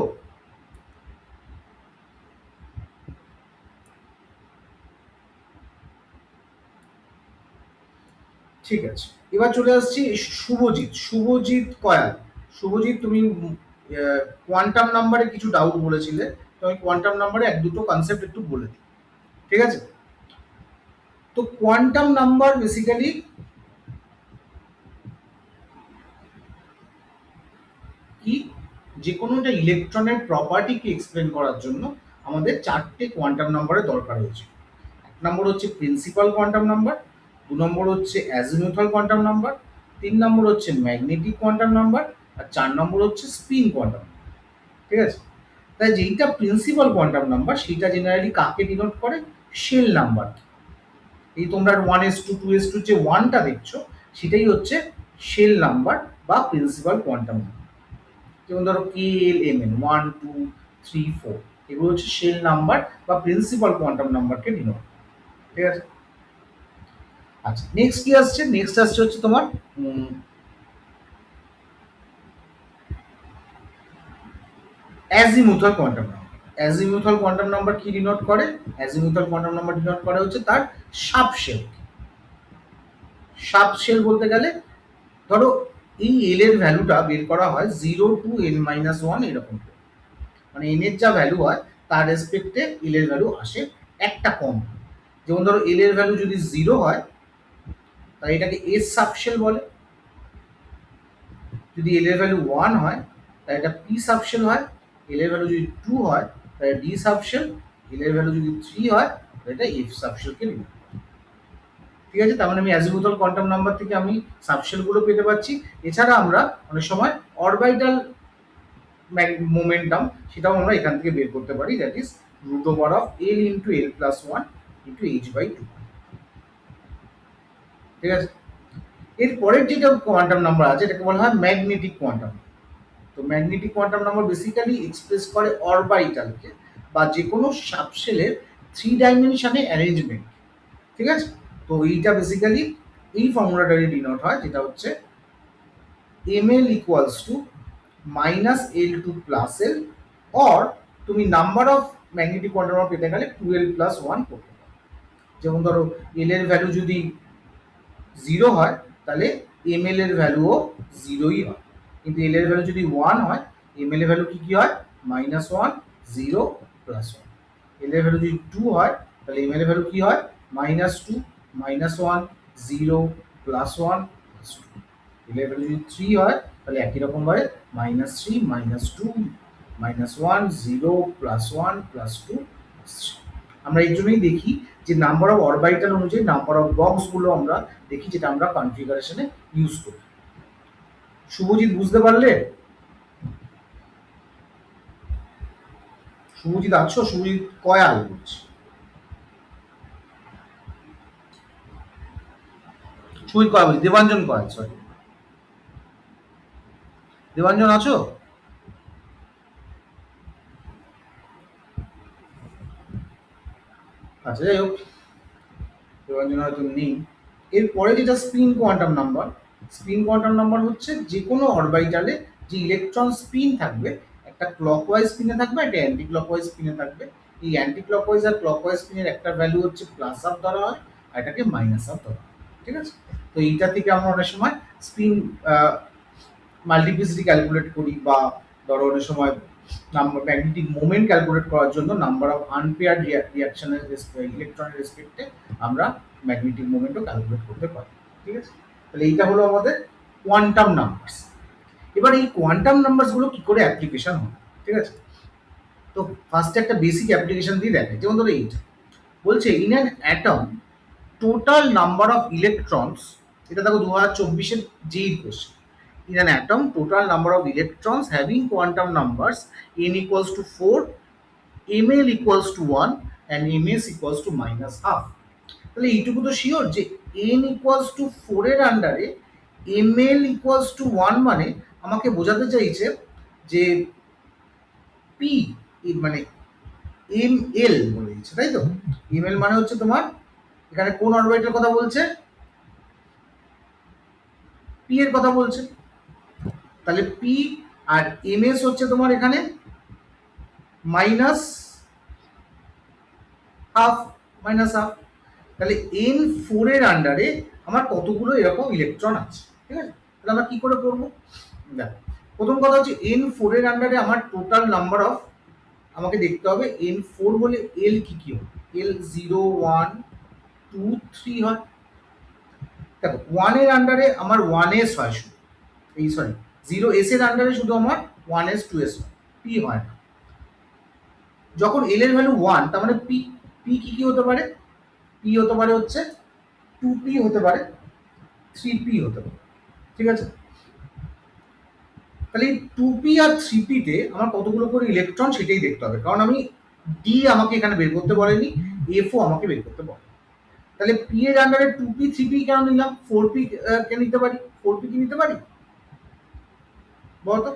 ঠিক আছে, এবার চলে আসছি শুভজিৎ কয়াল। শুভজিৎ, তুমি কোয়ান্টাম নাম্বারে কিছু ডাউট বলেছিলে, তো আমি কোয়ান্টাম নাম্বারে এক দুটো কনসেপ্ট একটু বলে দিই। ঠিক আছে, তো কোয়ান্টাম নাম্বার বেসিক্যালি কি? যে কোনো একটা ইলেকট্রনের প্রপার্টিকে এক্সপ্লেন করার জন্য আমাদের চারটে কোয়ান্টাম নাম্বারের দরকার হয়েছে। নম্বর হচ্ছে প্রিন্সিপাল কোয়ান্টাম নাম্বার, 2 নম্বর হচ্ছে অ্যাজিমুথাল কোয়ান্টাম নাম্বার, 3 নম্বর হচ্ছে ম্যাগনেটিক কোয়ান্টাম নাম্বার, আর 4 নম্বর হচ্ছে স্পিন কোয়ান্টাম। ঠিক আছে? তাই যেইটা প্রিন্সিপাল কোয়ান্টাম নাম্বার সেটা জেনারেলি কাকে ডিনোট করে? Shell number. এই তোমরা 1s2 2s2 যে 1টা দেখছো সেটাই হচ্ছে শেল নাম্বার বা প্রিন্সিপাল কোয়ান্টাম নাম্বার। যেমন ধরো KLMN 1 2 3 4 এগুলো হচ্ছে শেল নাম্বার বা প্রিন্সিপাল কোয়ান্টাম নাম্বারকে ডিনোট। ঠিক আছে? আচ্ছা, নেক্সট কি আসছে? নেক্সট আসছে হচ্ছে তোমার azimuthal quantum number. Azimuthal quantum number কি ডিনোট করে? অ্যাজিমুথাল কোয়ান্টাম নাম্বার ডিনোট করে হচ্ছে তার সাবশেল। সাবশেল বলতে গেলে ধরো এই এল এর ভ্যালুটা বের করা হয় 0 টু n-1 এরকম করে। মানে এন এর যা ভ্যালু হয় তার রেসপেক্টে এল এর ভ্যালু আসে একটা কম। যেমন ধরো এল এর ভ্যালু যদি 0 হয় তাই এটাকে এস সাবশেল বলে। যদি এল এর ভ্যালু 1 হয় তাই এটা পি সাবশেল হয়। এল এর ভ্যালু যদি 2 হয় তাই ডি সাবশেল। এল এর ভ্যালু যদি 3 হয় তাই এটা এফ সাবশেলকে নিবে। ঠিক আছে? তার মানে আমি অ্যাজিমুথাল কোয়ান্টাম নাম্বার থেকে আমি সাবশেলগুলো পেতে পারছি। এছাড়া আমরা অনেক সময় অরবিটাল মোমেন্টাম সেটাও আমরা এখান থেকে বের করতে পারি, that is √L into L plus 1 into h/2। ঠিক আছে? এর পরের যেটা কোয়ান্টাম নাম্বার আছে এটাকে বলা হয় ম্যাগনেটিক কোয়ান্টাম। তো magnetic quantum number basically express করে অরবিটালকে বা যে কোনো সাবশেলের 3 ডাইমেনশনে অ্যারেঞ্জমেন্ট। ঠিক আছে? তো এইটা বেসিক্যালি এই ফর্মুলাটারে ডিনোট হয়, যেটা হচ্ছে ml equals to -L2 plus L, or তুমি number of magnetic quantum number পেতে গেলে 2L প্লাস 1 করতে পারো। যেমন ধরো এল এর ভ্যালু যদি 0 হয় তাহলে ml এর ভ্যালুও 0ই হয়। কিন্তু এল এর ভ্যালু যদি 1 হয় ml এর ভ্যালু কি কি হয়? -1 0 প্লাস 1। এল এর ভ্যালু যদি 2 হয় তাহলে ml এর ভ্যালু কি হয়? -2 -1 0 প্লাস 1 প্লাস 2। এল এর ভ্যালু যদি 3 হয় তাহলে একই রকম ভাবে -3 -2 -1 0 প্লাস 1 প্লাস 2 প্লাস 3। আমরা এই জন্যই দেখি যে নাম্বার অফ অরবিটাল অনুযায়ী নাম্বার অফ বক্স গুলো আমরা দেখি, যেটা আমরা কনফিগারেশনে ইউজ করি। শুভজিৎ বুঝতে পারলে? শুভজিৎ আছো? শুভজিৎ কয়াল বলছে। শুভজিৎ কয়াল বলছি, দেবাঞ্জন কয়াল, সরি। দেবাঞ্জন আছো? আচ্ছা, যাই হোক, দেবাঞ্জন হয়তো নেই। এরপরে যেটা spin quantum number. Spin quantum number হচ্ছে যে কোনো অরবিটালে যে ইলেকট্রন স্পিন থাকবে, একটা ক্লকওয়াইজ স্পিনে থাকবে, একটা অ্যান্টি ক্লকওয়াইজ স্পিনে থাকবে। এই অ্যান্টি ক্লকওয়াইজ আর ক্লকওয়াইজ স্পিনের একটা ভ্যালু হচ্ছে প্লাস আপ ধরা হয় আর এটাকে মাইনাস আপ ধরা হয়। ঠিক আছে? তো এইটা থেকে আমরা অনেক সময় স্পিন মাল্টিপ্লিসিটি ক্যালকুলেট করি, বা ধরো অনেক সময় নাম্বার ম্যাগনেটিক মোমেন্ট ক্যালকুলেট করার জন্য নাম্বার অফ আনপেয়ার্ড রিয়াকশনের ইলেকট্রনের রেসপেক্টে আমরা ম্যাগনেটিক মোমেন্টও ক্যালকুলেট করতে পারি। ঠিক আছে? তাহলে এইটা হলো আমাদের কোয়ান্টাম নাম্বারস। এবার এই কোয়ান্টাম নাম্বারসগুলো কি করে অ্যাপ্লিকেশন হয়? ঠিক আছে? তো ফার্স্টে একটা বেসিক অ্যাপ্লিকেশন দিয়ে দেখে, যেমন ধরো এইটা বলছে in an atom total number of electrons. এটা দেখো 2024-এর যেই question. In an atom, total number of electrons having quantum numbers n equals to 4, ml equals to 1 and ms equals to -12। তাহলে এইটুকু তো শিওর যে n equals to 4 এর আন্ডারে ml equals to 1 মানে আমাকে বোঝাতে চাইছে যে p মানে ml বলে দিচ্ছে, তাই তো? ml মানে হচ্ছে তোমার এখানে কোন অরবিটাল কথা বলছে? p এর কথা বলছে। তাহলে p আর ms হচ্ছে তোমার এখানে -12। তাহলে n4 এর আন্ডারে আমার কতগুলো এরকম ইলেকট্রন আছে? ঠিক আছে? তাহলে আমরা কি করে করব? দেখো, প্রথম কথা হচ্ছে n4 এর আন্ডারে আমার টোটাল নাম্বার অফ, আমাকে দেখতে হবে n4 বলে l কি কি হয়। l 0 1 2 3 হয়। দেখো 1 এর আন্ডারে আমার 1s হয় শুধু, এই সরি 0s এর আন্ডারে শুধু আমার 1s 2s হয়, p হয় না। যখন l এর ভ্যালু 1 তার মানে p p কি কি হতে পারে? পি হতে পারে হচ্ছে 2p হতে পারে, 3p হতে পারে, ঠিক আছে? তাহলে এই 2p আর 3p তে আমার কতগুলো করে ইলেকট্রন সেটাই দেখতে হবে, কারণ আমি ডি আমাকে এখানে বের করতে বলেনি, এফও আমাকে বের করতে বলে। তাহলে পি এর আন্ডারে 2p 3p কেন নিলাম, 4p কে নিতে পারি, 4p কি নিতে পারি বলতো?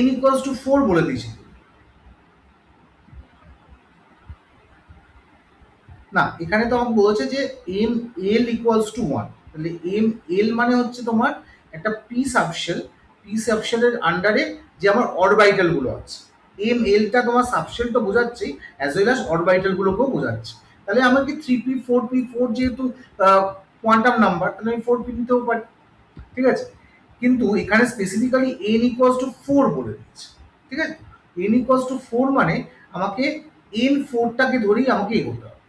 n ইকুয়ালস টু 4 বলে দিয়েছি না, এখানে তো আমাকে বলেছে যে এম এল ইকুয়ালস টু 1, তাহলে এম এল মানে হচ্ছে তোমার একটা পি সাবশেলের আন্ডারে যে আমার অরবাইটাল গুলো আছে, এম এলটা তোমার সাবশেল তো বোঝাচ্ছে অ্যাজ ওয়েল অ্যাজ অরবাইটাল গুলোকেও বোঝাচ্ছে। তাহলে আমাকে 3p 4p 4 যেহেতু কোয়ান্টাম নাম্বার, তাহলে আমি 4p নিতেও পারি, ঠিক আছে? কিন্তু এখানে স্পেসিফিক্যালি n ইকুয়ালস টু 4 বলে দিচ্ছে, ঠিক আছে? n ইকুয়ালস টু 4 মানে আমাকে n 4টাকে ধরেই আমাকে এগোতে হবে,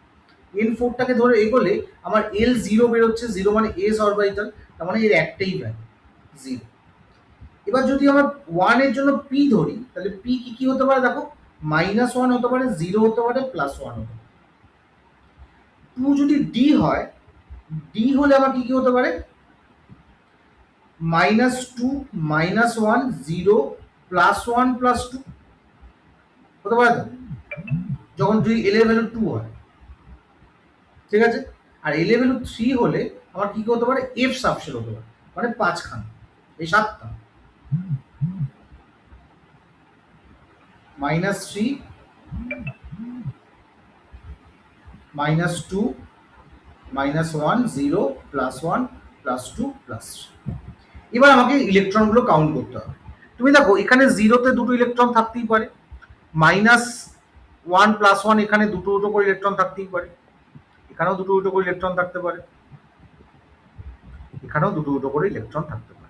n 4টাকে ধরে এগোলে আমার l 0 বেরোচ্ছে, 0 মানে s অরবিটাল, তার মানে এর একটাই ভ্যালু 0। এবার যদি আমার 1 এর জন্য p ধরি, তাহলে p কি কি হতে পারে দেখো, -1 হতে পারে, 0 হতে পারে, +1 হতে পারে। 2 যদি d হয়, d হলে আমার কি কি হতে পারে, -2 -1 0 +1 +2 হতে পারে তো, যখন যদি l এর ভ্যালু 2 হয়, ঠিক আছে? আর l এর ভ্যালু 3 হলে আমার কি কি হতে পারে, f সাবশেল হতে পারে, মানে 5 খান, এই 7টা -3 -2 -1 0 +1 +2 +3। এবার আমাকে ইলেকট্রনগুলো কাউন্ট করতে হবে। তুমি দেখো এখানে 0তে দুটো ইলেকট্রন থাকতেই পারে, -1 +1 এখানে দুটো দুটো করে ইলেকট্রন থাকতেই পারে, এখানেও দুটো দুটো করে ইলেকট্রন থাকতে পারে, এখানেও দুটো দুটো করে ইলেকট্রন থাকতে পারে।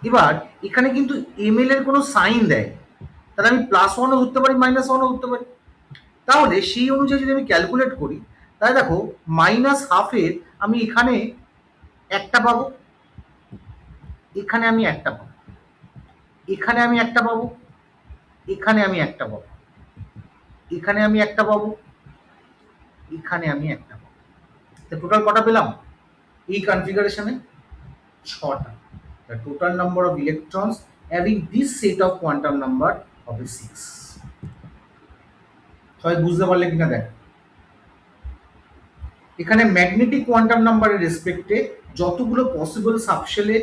এবার এখানে কিন্তু ml এর কোনো সাইন দেয়, তাহলে আমি +1ও ধরতে পারি, -1ও ধরতে পারি। তাহলে সেই অনুযায়ী যদি আমি ক্যালকুলেট করি, তাহলে দেখো -12 আমি এখানে একটা পাবো, এখানে আমি একটা পাবো, এখানে আমি একটা পাবো, এখানে আমি একটা পাবো, এখানে আমি একটা পাবো, এখানে আমি একটা পাবো। টোটাল কটা পেলাম এই কনফিগারেশনে? 6টা। The total number of electrons having this set of quantum number হবে 6। সবাই বুঝতে পারলে কিনা দেখ, এখানে ম্যাগনেটিক কোয়ান্টাম নাম্বারের রেসপেক্টে যতগুলো পসিবল সাবশেলে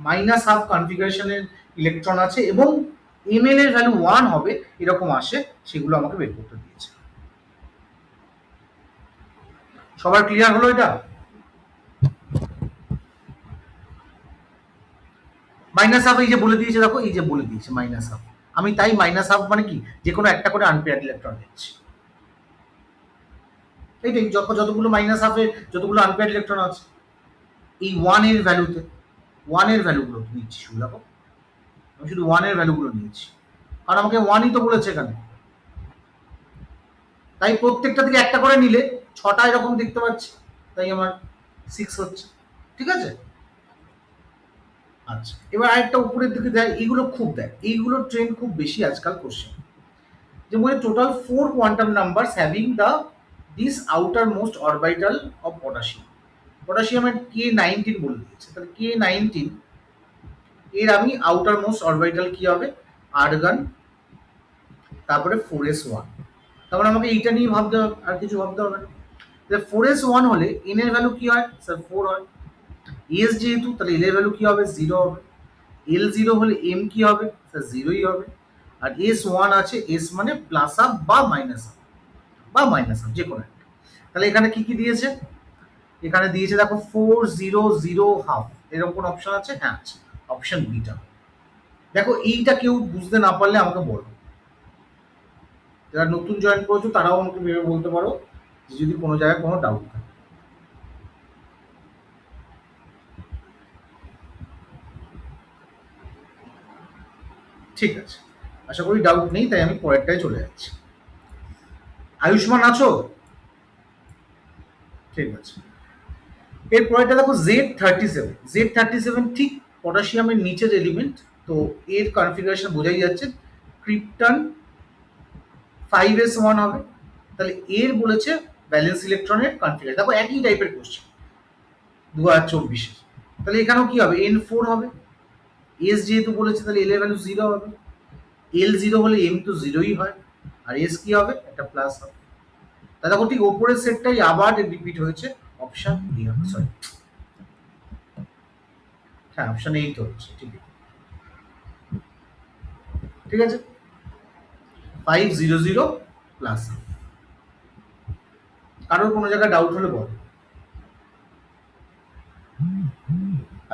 -12 কনফিগারেশনের ইলেকট্রন আছে এবং ml এর ভ্যালু 1 হবে এরকম আসে, সেগুলো আমাকে বের করতে দিয়েছে। সবার ক্লিয়ার হলো এটা? -12 এই যে বলে দিয়েছে, দেখো এই যে বলে দিয়েছে -12, আমি তাই -12 মানে কি, যে কোনো একটা করে আনপেয়ার্ড ইলেকট্রন নিচ্ছি, এইটাই যতগুলো -12 যতগুলো আনপেয়ার্ড ইলেকট্রন আছে এই 1 এর ভ্যালুতে, 1 এর ভ্যালুগুলো নিচ্ছি শুধু, দেখো আমি শুধু 1 এর ভ্যালুগুলো নিয়েছি, কারণ আমাকে 1ই তো বলেছে এখানে, তাই প্রত্যেকটা থেকে একটা করে নিলে 6টা এরকম দেখতে পাচ্ছি, তাই আমার 6 হচ্ছে, ঠিক আছে? আচ্ছা, এবার আরেকটা উপরের দিকে দেয়, এইগুলো খুব দেয়, এইগুলোর ট্রেন্ড খুব বেশি আজকাল কোশ্চেন, যে বলে total 4 quantum numbers having the this outer most orbital of potassium, পটাশিয়ামের K19 বলে দিয়েছে, তাহলে K19 এর আমি আউটার মোস্ট অরবিটাল কি হবে, আর্গন, তারপরে 4s1, তারপরে আমাকে এইটা নিয়ে ভাবতে হবে, আর কিছু ভাবতে হবে না। 4s1 হলে n এর ভ্যালু কি হয় স্যার, 4 হয়, s যেহেতু তাহলে l এর ভ্যালু কি হবে, 0 হবে, l0 হলে m কি হবে স্যার, 0ই হবে, আর s1 আছে, s মানে প্লাস আপ বা মাইনাস আপ, বা মাইনাস আপ যে কোনো একটা। তাহলে এখানে কি কি দিয়েছে, এখানে দিয়েছে দেখো 4 0 0 হাফ, এরকম কোন অপশন আছে? হ্যাঁ আছে, অপশন বিটা। দেখো এইটা কেউ বুঝতে না পারলে আমাকে বলো, যারা নতুন জয়েন করেছো তারাও আমাকে ভেবে বলতে পারো যে যদি কোনো জায়গায় কোনো ডাউট থাকে। ঠিক আছে, আশা করি ডাউট নেই, তাই আমি পরেরটায় চলে যাচ্ছি। আয়ুষ্মান আছো? ঠিক আছে, এর পরেরটা দেখো Z37, Z37 ঠিক পটাশিয়ামের নিচের এলিমেন্ট, তো এর কনফিগারেশন বোঝাই যাচ্ছে ক্রিপ্টন 5s1 হবে। তাহলে এর বলেছে ব্যালেন্স ইলেকট্রনের কনফিগারেশন। দেখো একই টাইপের কোশ্চেন 2024। তাহলে এখানেও কি হবে, n4 হবে। এস যেহেতু বলেছে তাহলে এল এর ভ্যালু 0 হবে। এল 0 হলে এম তো 0ই হয়, আর এস কি হবে, একটা প্লাস হবে। তাহলে দেখো ঠিক ওপরের সেটটাই আবার রিপিট হয়েছে, অপশন বি হবে, সরি, হ্যাঁ অপশন এই তো হচ্ছে, ঠিক আছে 500 প্লাস। কারোর কোনো জায়গায় ডাউট হলে বল।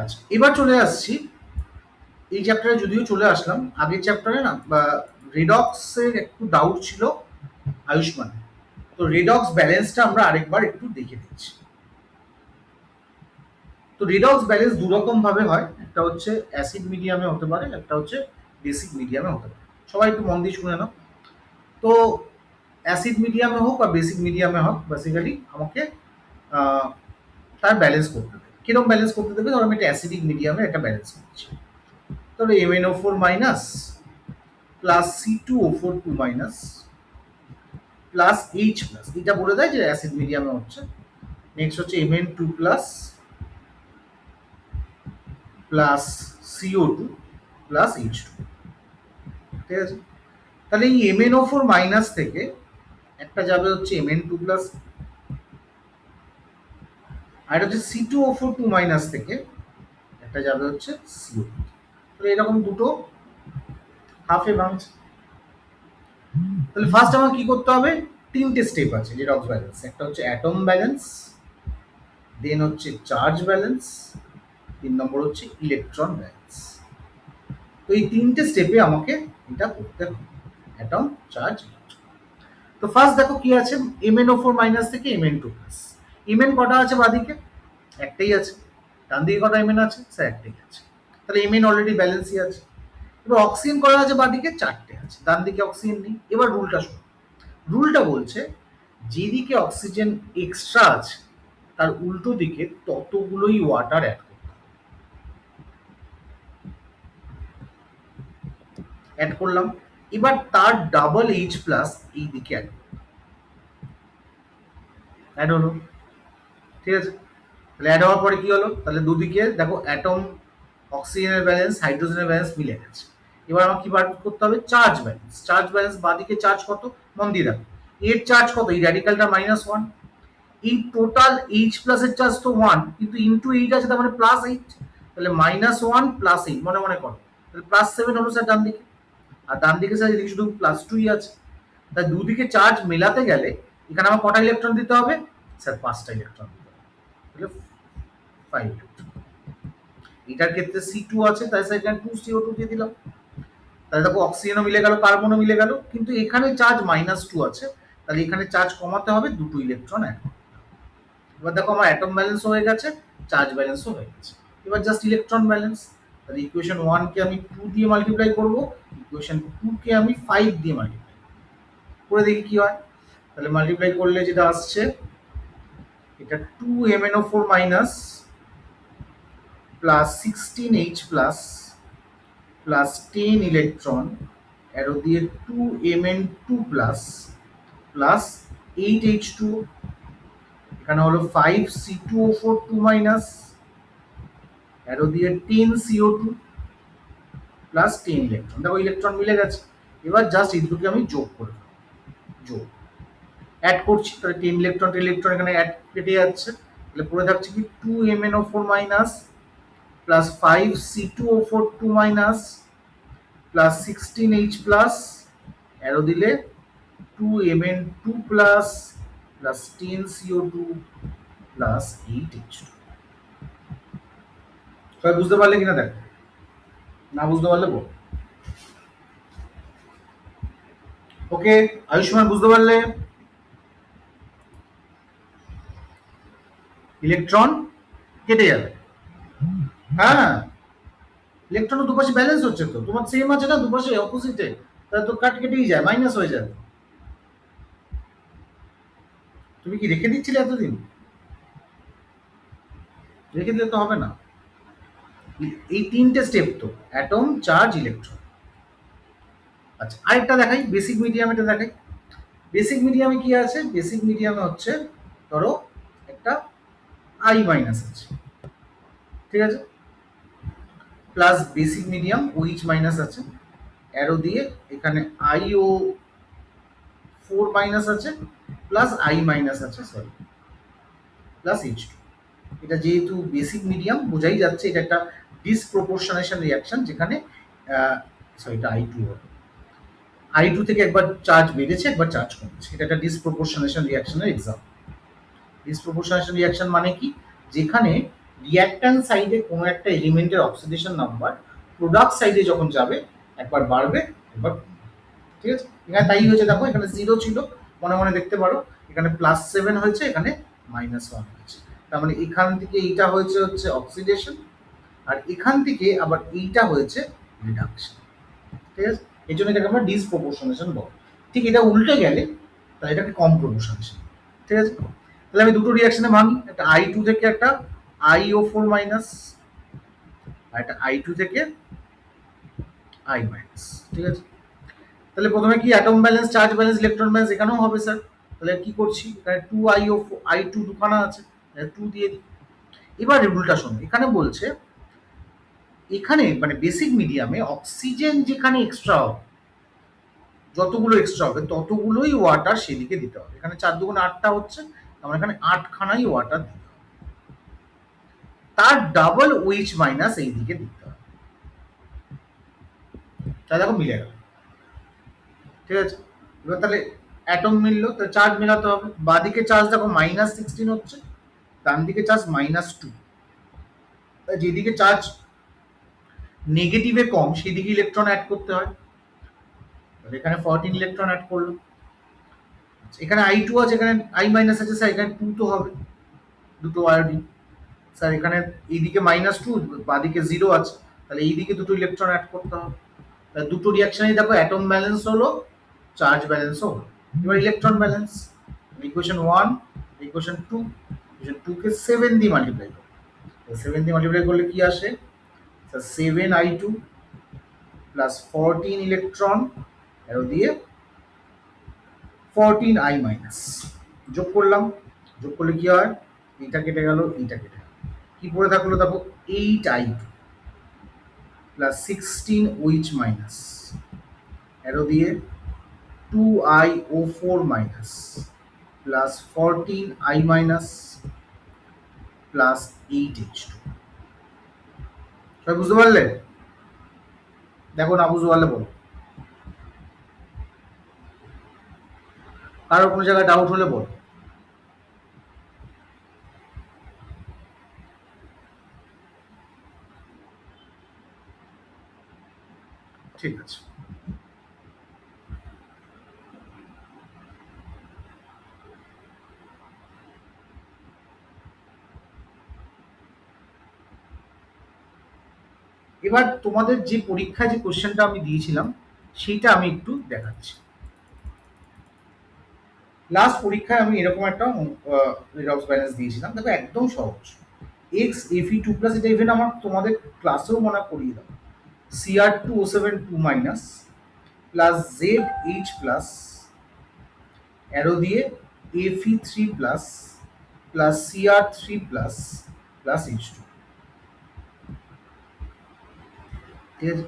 আচ্ছা এবার চলে আসছি, এই চ্যাপ্টারে যদিও চলে আসলাম, আগের চ্যাপ্টারে না বা রেডক্সের একটু ডাউট ছিল আয়ুষ্মান, তো রেডক্স ব্যালেন্সটা আমরা আরেকবার একটু দেখে দিচ্ছি। তো রেডক্স ব্যালেন্স দু রকম ভাবে হয়, একটা হচ্ছে অ্যাসিড মিডিয়ামে হতে পারে, একটা হচ্ছে বেসিক মিডিয়ামে হতে পারে। সবাই একটু মন দিয়ে শুনে নাও। তো অ্যাসিড মিডিয়ামে হোক বা বেসিক মিডিয়ামে হোক, বেসিক্যালি আমাকে তার ব্যালেন্স করতে দেবে। কিরকম ব্যালেন্স করতে দেবে, ধরো আমি একটা অ্যাসিডিক মিডিয়ামে একটা ব্যালেন্স করছি, তাহলে MnO4 minus plus C2O4 2 minus plus H plus, এটা বলে দেয় যে অ্যাসিড মিডিয়ামে হচ্ছে। নেক্সট হচ্ছে Mn2 plus plus CO2 plus H2, ঠিক আছে। তাহলে এই MnO4 মাইনাস থেকে একটা যাবে হচ্ছে Mn2 প্লাস, আর হচ্ছে C2O4 2 মাইনাস থেকে একটা যাবে হচ্ছে CO2। তাহলে এরকম দুটো হাফে ভাঙছে। তাহলে ফার্স্ট আমার কি করতে হবে, তিনটে স্টেপ আছে রেডক্স ব্যালেন্স, একটা হচ্ছে অ্যাটম ব্যালেন্স, দেন হচ্ছে চার্জ ব্যালেন্স, 3 নম্বর হচ্ছে ইলেকট্রন ব্যালেন্স। তো এই তিনটে স্টেপে আমাকে এটা করতে হবে, অ্যাটম চার্জ। তো ফার্স্ট দেখো কি আছে, MnO4 মাইনাস থেকে Mn2 প্লাস। Mn কটা আছে বাদিকে, একটাই আছে। ডান দিকে কটা Mn আছে, স্যার একটাই আছে। তাহলে Mn অলরেডি ব্যালেন্সই আছে। এবার অক্সিজেন কটা আছে বাদিকে, 4টে আছে, ডান দিকে অক্সিজেন নেই। এবার রুলটা শোনো, রুলটা বলছে যেদিকে অক্সিজেন এক্সট্রা আছে তার উল্টো দিকে ততগুলোই ওয়াটার অ্যাড করতে হবে। অ্যাড করলাম, এবার তার ডাবল H প্লাস এই দিকে অ্যাড হলো, ঠিক আছে। তাহলে অ্যাড হওয়ার পরে কি হলো, তাহলে দুদিকে দেখো অ্যাটম, অক্সিজেনের ব্যালেন্স, হাইড্রোজেনের ব্যালেন্স মিলে গেছে। এবার আমাকে কি বার করতে হবে, চার্জ ব্যালেন্স। চার্জ ব্যালেন্স বাদিকে চার্জ কত, মন দিয়ে দেখো, এর চার্জ কত, এই র্যাডিক্যালটা -1, এই টোটাল H প্লাস এর চার্জ তো 1, কিন্তু ইনটু 8 আছে, তার মানে +8, তাহলে -1 +8, মনে মনে করো, তাহলে +7 হলো স্যার ডান দিকে। আর ডান দিকে স্যার এদিকে শুধু +2ই আছে। তাই দুদিকে চার্জ মেলাতে গেলে এখানে আমার কটা ইলেকট্রন দিতে হবে, স্যার 5টা ইলেকট্রন দিতে হবে, তাহলে 5 ইলেকট্রন। এটার ক্ষেত্রে C2 আছে, তাই স্যার এখানে 2CO2 দিয়ে দিলাম। তাহলে দেখো অক্সিজেনও মিলে গেল, কার্বনও মিলে গেল, কিন্তু এখানে চার্জ -2 আছে, তাহলে এখানে চার্জ কমাতে হবে, দুটো ইলেকট্রন অ্যাড। এবার দেখো আমার অ্যাটম ব্যালেন্স হয়ে গেছে, চার্জ ব্যালেন্সও হয়ে গেছে। এবার জাস্ট ইলেকট্রন ব্যালেন্স। তাহলে ইকুয়েশন 1 কে আমি 2 দিয়ে মাল্টিপ্লাই করব, ইকুয়েশন 2 কে আমি 5 দিয়ে মাল্টিপ্লাই করে দেখি কি হয়। তাহলে মাল্টিপ্লাই করলে যেটা আসছে, এটা 2MnO4 minus plus 16H plus plus 10 electron, arrow দিয়ে 2Mn2 প্লাস প্লাস 8H2, এখানে হলো 5C2O4 2 মাইনাস, অ্যারো দিয়ে 10CO2 প্লাস 10 ইলেকট্রন। দেখো ইলেকট্রন মিলে গেছে। এবার জাস্ট এই দুটোকে আমি যোগ করে দেবো, যোগ অ্যাড করছি, তাহলে 10 ইলেকট্রন ইলেকট্রন এখানে অ্যাড কেটে যাচ্ছে, তাহলে পড়ে থাকছে কি 2MnO4 minus plus 5C2O4 2 minus plus 16H plus, arrow দিলে 2Mn2 plus plus 10CO2 plus 8H2। সবাই বুঝতে পারলে কিনা দেখো, না বুঝতে পারলে বল। ওকে আয়ুষ্মান, বুঝতে পারলে, ইলেকট্রন কেটে যাবে। হ্যাঁ ইলেকট্রন দুপাশে ব্যালেন্স হচ্ছে, তো তোমার সেম আছে না দুপাশে অপোজিটে, তাহলে তো কাট কেটেই যায়, মাইনাস হয়ে যাবে। তুমি কি রেখে দিচ্ছিলে এতদিন, রেখে দিলে তো হবে না। এই তিনটে স্টেপ তো, অ্যাটম, চার্জ, ইলেকট্রন। আচ্ছা, আরেকটা দেখাই, বেসিক মিডিয়াম, এটা দেখাই। বেসিক মিডিয়ামে কি আছে? বেসিক মিডিয়ামে হচ্ছে ধরো একটা আই মাইনাস আছে, ঠিক আছে, plus basic medium OH minus আছে, অ্যারো দিয়ে এখানে আই ও ফোর মাইনাস আছে, প্লাস আই মাইনাস আছে, সরি, প্লাস এইচ টু। এটা যেহেতু বেসিক মিডিয়াম, বোঝাই যাচ্ছে এটা একটা ডিসপ্রপোর্শনেশন রিয়াকশন, যেখানে সরি, এটা আই টু হবে, আই টু থেকে একবার চার্জ বেড়েছে, একবার চার্জ কমেছে, এটা একটা ডিসপ্রপোর্শনেশন রিয়াকশনের এক্সাম্পল। ডিসপ্রপোর্শনেশন রিয়াকশন মানে কি? যেখানে রিঅ্যাক্ট্যান্ট সাইডে কোনো একটা এলিমেন্টের অক্সিডেশন নাম্বার প্রোডাক্ট সাইডে যখন যাবে একবার বাড়বে, একবার কমবে। ঠিক আছে, এখানে তাই হয়েছে, দেখো এখানে জিরো ছিল, মনে মনে দেখতে পারো, এখানে প্লাস সেভেন হয়েছে, এখানে মাইনাস ওয়ান হয়েছে। তার মানে এখান থেকে এইটা হয়েছে হচ্ছে অক্সিডেশন, আর এখান থেকে আবার এইটা হয়েছে রিডাকশন। ঠিক আছে, এই জন্য এটাকে আমরা ডিসপ্রপোর্শনেশন বল। ঠিক এটা উল্টে গেলে তাহলে এটাকে কম্প্রপোর্শনেশন। ঠিক আছে, তাহলে আমি দুটো রিয়াকশনে ভাঙি, একটা আই টু থেকে একটা আই ও ফোর মাইনাস, আর একটা আই টু থেকে আই মাইনাস। ঠিক আছে, তাহলে প্রথমে কি atom balance, charge balance, electron balance এখানেও হবে স্যার। তাহলে কি করছি, এখানে টু আই ও আই টু দুখানা আছে, টু দিয়ে দিই। এবার রুলটা শোনো, এখানে বলছে এখানে মানে বেসিক মিডিয়ামে অক্সিজেন যেখানে এক্সট্রা হবে, যতগুলো এক্সট্রা হবে ততগুলোই ওয়াটার সেদিকে দিতে হবে। এখানে চার দুগুণে আটটা হচ্ছে, আমার এখানে আটখানাই ওয়াটার দিতে হবে, তার ডাবল ওইচ মাইনাস এই দিকে দিতে হবে। তাহলে দেখো মিলে গেল। ঠিক আছে, এবার তাহলে অ্যাটম মিললো, তাহলে চার্জ মেলাতে হবে। বাদিকে চার্জ দেখো মাইনাস সিক্সটিন হচ্ছে, ডান দিকে চার্জ মাইনাস টু। যেদিকে চার্জ নেগেটিভে কম সেদিকে ইলেকট্রন অ্যাড করতে হয়, তাহলে এখানে 14 ইলেকট্রন অ্যাড করলো। এখানে আই টু আছে, এখানে আই মাইনাস আছে, স্যার এখানে টু তো হবে, দুটো আয়োডিন। স্যার এখানে এইদিকে মাইনাস টু, বাদিকে জিরো আছে, তাহলে এইদিকে দুটো ইলেকট্রন অ্যাড করতে হবে। তাহলে দুটো রিয়াকশনই দেখো অ্যাটম ব্যালেন্স হলো, চার্জ ব্যালেন্সও হলো। এবার electron balance, equation one, equation two, equation two কে সেভেন দিয়ে মাল্টিপ্লাই করো, সেভেন দিয়ে মাল্টিপ্লাই করলে কি আসে? Sir seven I two plus 14 electron, arrow দিয়ে 14 আই মাইনাস, যোগ করলাম, যোগ করলে কি হয়? এইটা কেটে গেল, এইটা কেটে গেল, কি পড়ে থাকলো দেখো, 8 I two plus 16 OH minus, arrow দিয়ে 2 I O 4 minus plus 14 I minus plus 8 H two. সবাই বুঝতে পারলে? দেখো না বুঝতে পারলে বলো, কারো কোনো জায়গায় ডাউট হলে বলো। ঠিক আছে, এবার তোমাদের যে পরীক্ষায় যে কোশ্চেনটা আমি দিয়েছিলাম সেইটা আমি একটু দেখাচ্ছি। লাস্ট পরীক্ষায় আমি এরকম একটা রিডক্স ব্যালেন্স দিয়েছিলাম, দেখো একদম সহজ। এক্স এফি টু প্লাস, এটা ইভেন আমার তোমাদের ক্লাসেও মনে করিয়ে দাও, CR two O seven two minus plus Z H plus, arrow দিয়ে Fe three plus plus CR three plus plus H two. ঠিক আছে,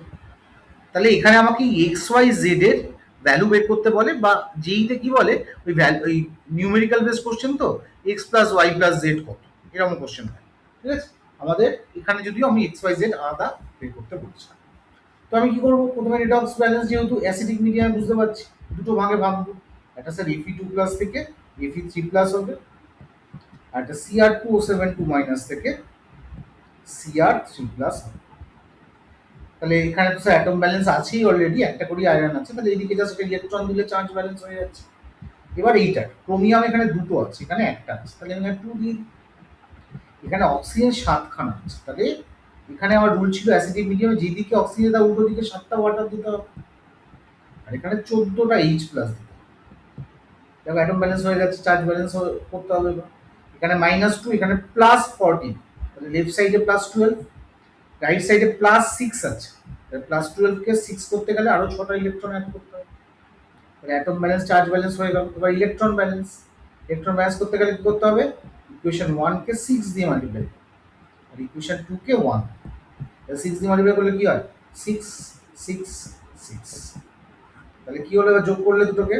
তাহলে এখানে আমাকে এক্স ওয়াই জেড এর ভ্যালু বের করতে বলে, বা যেইতে কি বলে ওই ভ্যালু, ওই নিউমেরিক্যাল বেস কোশ্চেন, তো x plus y plus z কত, এরকম কোশ্চেন হয়। ঠিক আছে, আমাদের এখানে যদিও আমি এক্স ওয়াই জেড আলাদা বের করতে বলছিলাম। তো আমি কি করবো, প্রথমে রিডক্স ব্যালেন্স যেহেতু অ্যাসিডিক মিডিয়াম বুঝতে পারছি, দুটো ভাগে ভাঙবো। একটা স্যার এফি টু প্লাস থেকে এফি থ্রি প্লাস হবে, আর একটা CR two O seven two minus থেকে সিআর থ্রি প্লাস হবে। তাহলে এখানে তো স্যার অ্যাটম ব্যালেন্স আছেই অলরেডি, একটা করে আয়রন আছে, তাহলে এইদিকে জাস্ট ইলেকট্রন দিলে চার্জ ব্যালেন্স হয়ে যাচ্ছে। এবার এইটা ক্রোমিয়াম এখানে দুটো আছে, এখানে একটা আছে, তাহলে আমি টু দিই। এখানে অক্সিজেন সাতখানা আছে, তাহলে এখানে আমার রুল ছিল অ্যাসিডিক মিডিয়ামে যেদিকে অক্সিজেন তার উল্টো দিকে 7টা ওয়াটার দিতে হবে, আর এখানে 14টা এইচ প্লাস দিতে হবে। দেখো অ্যাটম ব্যালেন্স হয়ে যাচ্ছে, চার্জ ব্যালেন্স করতে হবে। এখানে মাইনাস টু, এখানে প্লাস 14, তাহলে লেফট সাইডে প্লাস 12, রাইট সাইডে প্লাস 6 আছে, +12 কে 6 করতে গেলে আরো 6টা ইলেকট্রন অ্যাড করতে হবে। অ্যাটম ব্যালেন্স, চার্জ ব্যালেন্স হয়ে গেল। এবার ইলেকট্রন ব্যালেন্স, ইলেকট্রন ব্যালেন্স করতে গেলে কি করতে হবে? ইকুয়েশন 1 কে 6 দিয়ে মাল্টিপ্লাই, আর ইকুয়েশন 2 কে 1। 6 দিয়ে মাল্টিপ্লাই করলে কি হয়? 6 6 6। তাহলে কি হলো? এবার যোগ করলে দুটোকে,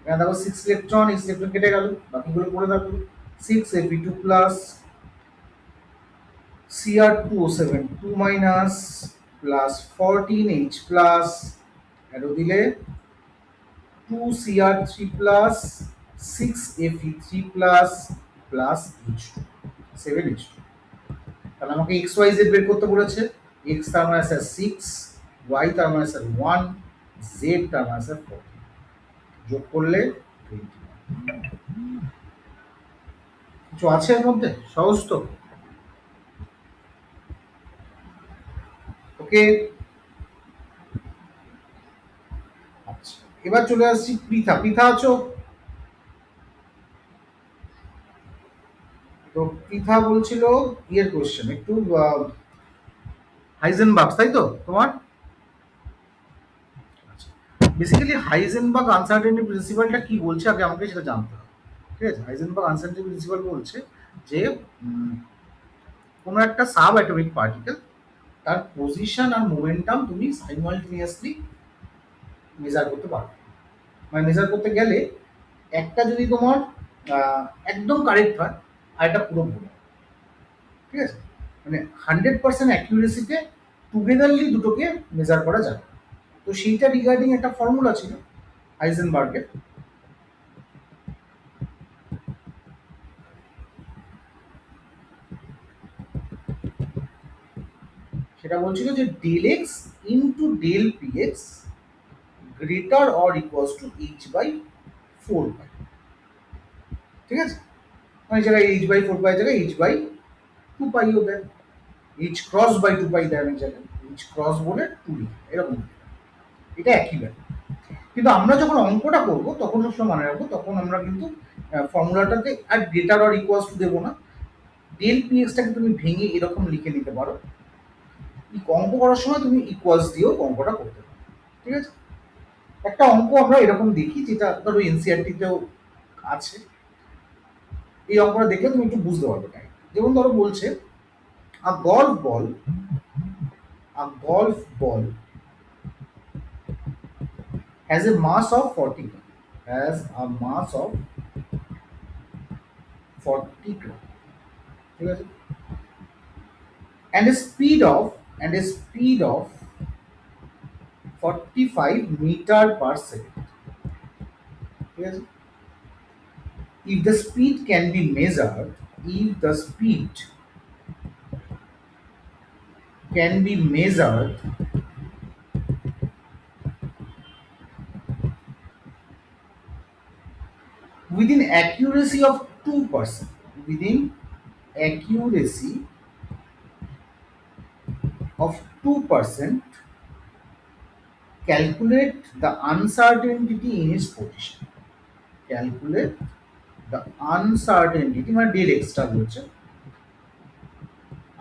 এখানে দেখো 6 ইলেকট্রন, এই ইলেকট্রন কেটে গেল, বাকিগুলো পড়ে থাকলো। 6Fe2 plus Cr2O7 2 minus plus 14H plus, arrow দিলে 2Cr3 plus 6Fe3 plus plus H2 7H2। তাহলে আমাকে এক্স ওয়াই জেড বের করতে বলেছে। এক্স তার মানে স্যার 6, ওয়াই তার মানে স্যার 1, জেড তার মানে স্যার 4। যোগ করলে 21। কিছু আছে এর মধ্যে? সহজ তো? ওকে। আচ্ছা, এবার চলে আসছি পৃথা। পৃথা আছো? তো পৃথা বলছিল ইয়ের কোশ্চেন একটু, হাইজেনবার্গ, তাই তো তোমার? বেসিক্যালি হাইজেনবার্গ আনসার্টেনিটি প্রিন্সিপালটা কি বলছে আগে আমাকে সেটা জানতে হবে। ঠিক আছে? হাইজেনবার্গ আনসার্টেনিটি প্রিন্সিপাল বলছে যে কোনো একটা সাব অ্যাটমিক পার্টিকেল, তার পজিশন আর মোমেন্টাম তুমি সাইমালটেনিয়াসলি মেজার করতে পারো। মানে মেজার করতে গেলে একটা যদি তোমার একদম কারেক্ট হয়, আর একটা পুরো ভুল হয়। ঠিক আছে? মানে 100% অ্যাকিউরেসিতে টুগেদারলি দুটোকে মেজার করা যায়। তো সেইটা রিগার্ডিং একটা ফর্মুলা ছিল হাইজেনবার্গের। সেটা বলছিল যে del x into del p x greater or equals to h by 4 pi. ঠিক আছে? মানে জায়গায় এইচ বাই 4 পাই জায়গায় এইচ বাই 2 পাইও দেয়, এইচ ক্রস বাই 2 পাই দেয় অনেক জায়গায়, এইচ ক্রস বলে 2 লিখে এরকম। এটা একই ব্যাপার। কিন্তু আমরা যখন অঙ্কটা করবো তখন সবসময় মনে রাখবো, তখন আমরা কিন্তু ফর্মুলাটাতে আর গ্রেটার অর ইকুয়ালস টু দেবো না। ডেল পি এক্সটাকে তুমি ভেঙে এরকম লিখে নিতে পারো। অঙ্ক করার সময় তুমি ইকুয়ালস দিয়েও অঙ্কটা করতে পারো। ঠিক আছে? একটা অঙ্ক আমরা এরকম দেখি, যেটা ধরো এনসিআরটিতেও আছে। এই অঙ্কটা দেখলে তুমি একটু বুঝতে পারবে তাই। যেমন ধরো বলছে a golf ball, a golf ball has a mass of 40 gram, has a mass of 40 gram, ঠিক আছে? And a speed of 45 meter per second, ঠিক আছে? If the speed can be measured, if the speed can be measured within accuracy of 2%, within accuracy of 2%, calculate the uncertainty in its position. Calculate the uncertainty, মানে ডেল এক্সটা বলছে,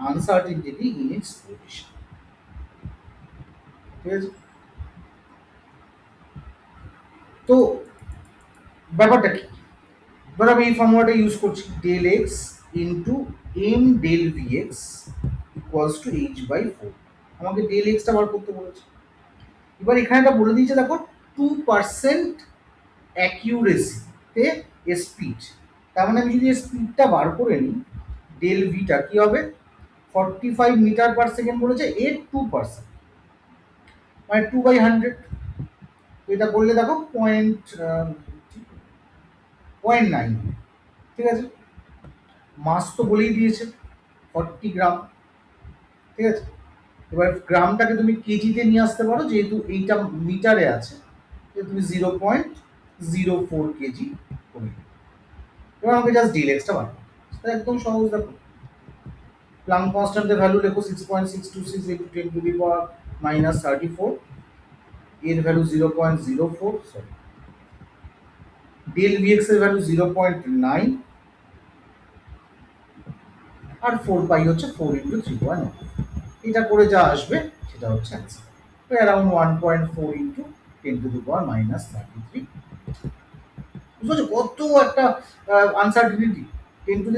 uncertainty in its position। ঠিক আছে? তো ব্যাপারটা কি? ধর আমি এই ফর্মুলাটা ইউজ করছি, del x into m del v x equals to h by 4। আমাকে ডেল এক্সটা বার করতে বলেছে। এবার এখানে এটা বলে দিয়েছে দেখো 2% অ্যাকিউরেসিতে স্পিড। তার মানে আমি যদি স্পিডটা বার করে নিই, ডেল ভিটা কি হবে? 45 মিটার পার সেকেন্ড বলেছে, এর 2%, মানে 2/100। এটা করলে দেখো 0.9। ঠিক আছে? মাস তো বলেই দিয়েছে 40 গ্রাম। ঠিক আছে? এবার গ্রামটাকে তুমি কেজিতে নিয়ে আসতে পারো, যেহেতু এইটা মিটারে আছে, তুমি 0.04 কেজি করে। এবার আমাকে জাস্ট ডেল এক্সটা বার করতে, একদম সহজ। দেখো প্লাঙ্ক কনস্ট্যান্টের ভ্যালু লেখো 6.626 into 10 to the power minus 34, এর ভ্যালু 0.04, সরি ডেল ভিএক্স এর ভ্যালু 0.9, আর 4 পাই হচ্ছে 4 into 3.1। এটা করে যা আসবে সেটা হচ্ছে অ্যান্সার। তো অ্যারাউন্ড 1.4 ইন্টু 10⁻³ বুঝতে কত একটা আনসার্টিনিটি, 10⁻³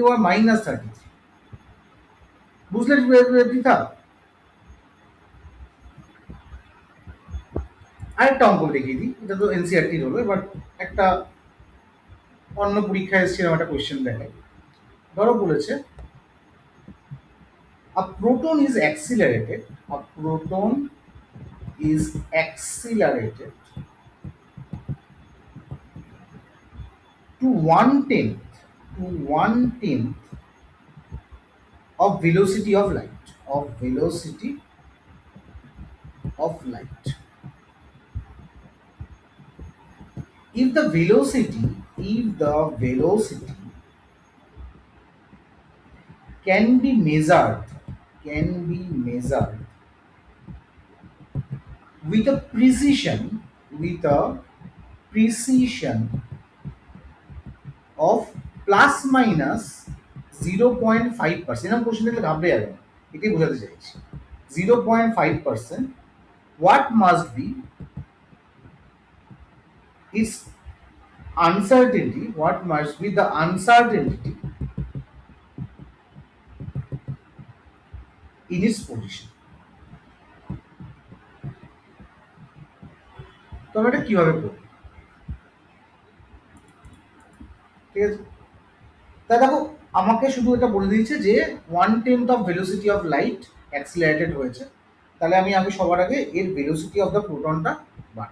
বুঝলে পৃথা? আরেকটা অঙ্ক দেখিয়ে দিই, এটা তো এনসিআরটির হলো, এবার একটা অন্য পরীক্ষায় এসেছে এরকম একটা কোয়েশ্চেন দেখায়। ধরো বলেছে a proton is accelerated, a proton is accelerated to one tenth of velocity of light, of velocity of light. If the velocity can be measured, with a precision of plus minus 0.5%, এরকম কোশ্চেন দেখলে ঘাবড়ে যাবে না, এটাই বোঝাতে চাইছি। 0.5%, what must be its uncertainty, what must be the uncertainty in its position? তো আমরা এটা কিভাবে করব, ঠিক আছে? তাই দেখো, আমাকে শুধু এটা বলে দিয়েছে যে 1/10 of velocity of light accelerated হয়েছে, তাহলে আমি সবার আগে এর ভেলোসিটি অফ দ্য প্রোটনটা বার।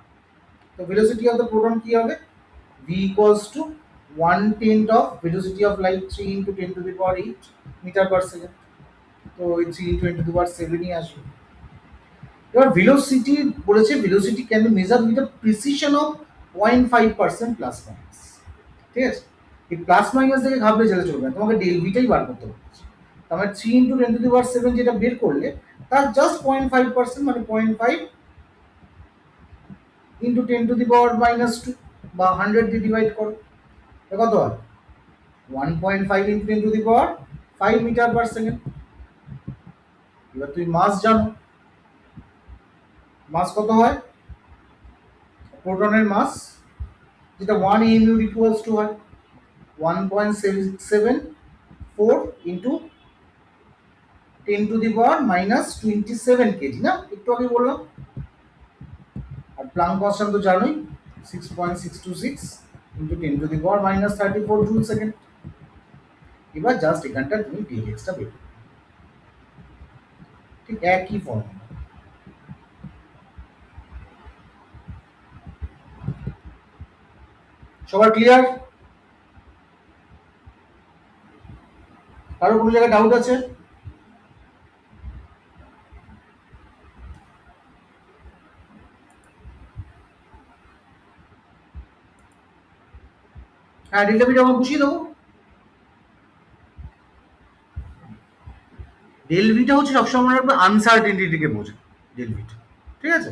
তো ভেলোসিটি অফ দ্য প্রোটন কি হবে? v equals to 1/10 of velocity of light, 3 into 10⁸ metre per second. তো এই 3 into 10⁷ আসবে। এবার ভেলোসিটি বলেছে, velocity can be measure with a precision of 0.5% plus minus, ঠিক আছে? এই প্লাস মাইনাস থেকে ঘাবড়ে গেলে চলবে না, তোমাকে ডেল ভিটাই বার করতে হচ্ছে। তার মানে 3 into 10⁷ যেটা বের করলে তার জাস্ট 0.5%, মানে 0.5 into 10⁻² বা 100 দিয়ে ডিভাইড করো, কত হয়? 1.5 into 10⁵ মিটার পার সেকেন্ড। এবার তুমি মাস জানো, মাস কত হয়? প্রোটনের মাস যেটা 1 mu ইকুয়ালস টু হয় 1.74 ইন্টু 10⁻⁻27 কেজি, না? একটু আগে বললাম। আর প্লাঙ্ক কনস্ট্যান্ট তো জানোই, 6.626 ইন্টু 10⁻34 জুল সেকেন্ড। এবার জাস্ট এখানটা তুমি ডিএক্সটা বের করো, ঠিক একই ফর্মুলা। সবার ক্লিয়ার? কারো কোনো জায়গায় ডাউট আছে? হ্যাঁ, ডেল্টা বিটা আমরা বসিয়ে দেবো। ডেল ভিটা হচ্ছে সবসময় মনে রাখবে আনসার্টেনিটিকে বোঝে, ডেল ভিটা, ঠিক আছে?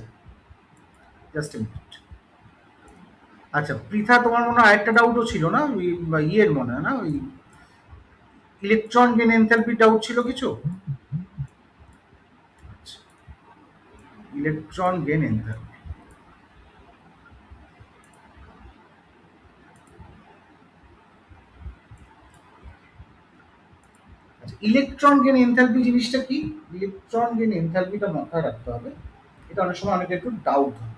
Just a minute. আচ্ছা পৃথা, তোমার মনে হয় আরেকটা ডাউটও ছিল না, ওই ইয়ের মনে হয় না, ওই ইলেকট্রন গেন এনথালপি ডাউট ছিল কিছু? ইলেকট্রন গেন এনথালপি, আচ্ছা ইলেকট্রন গেন এনথালপি জিনিসটা কি? ইলেকট্রন গেন এনথালপিটা মাথায় রাখতে হবে, এটা অনেক সময় অনেকে একটু ডাউট হয়।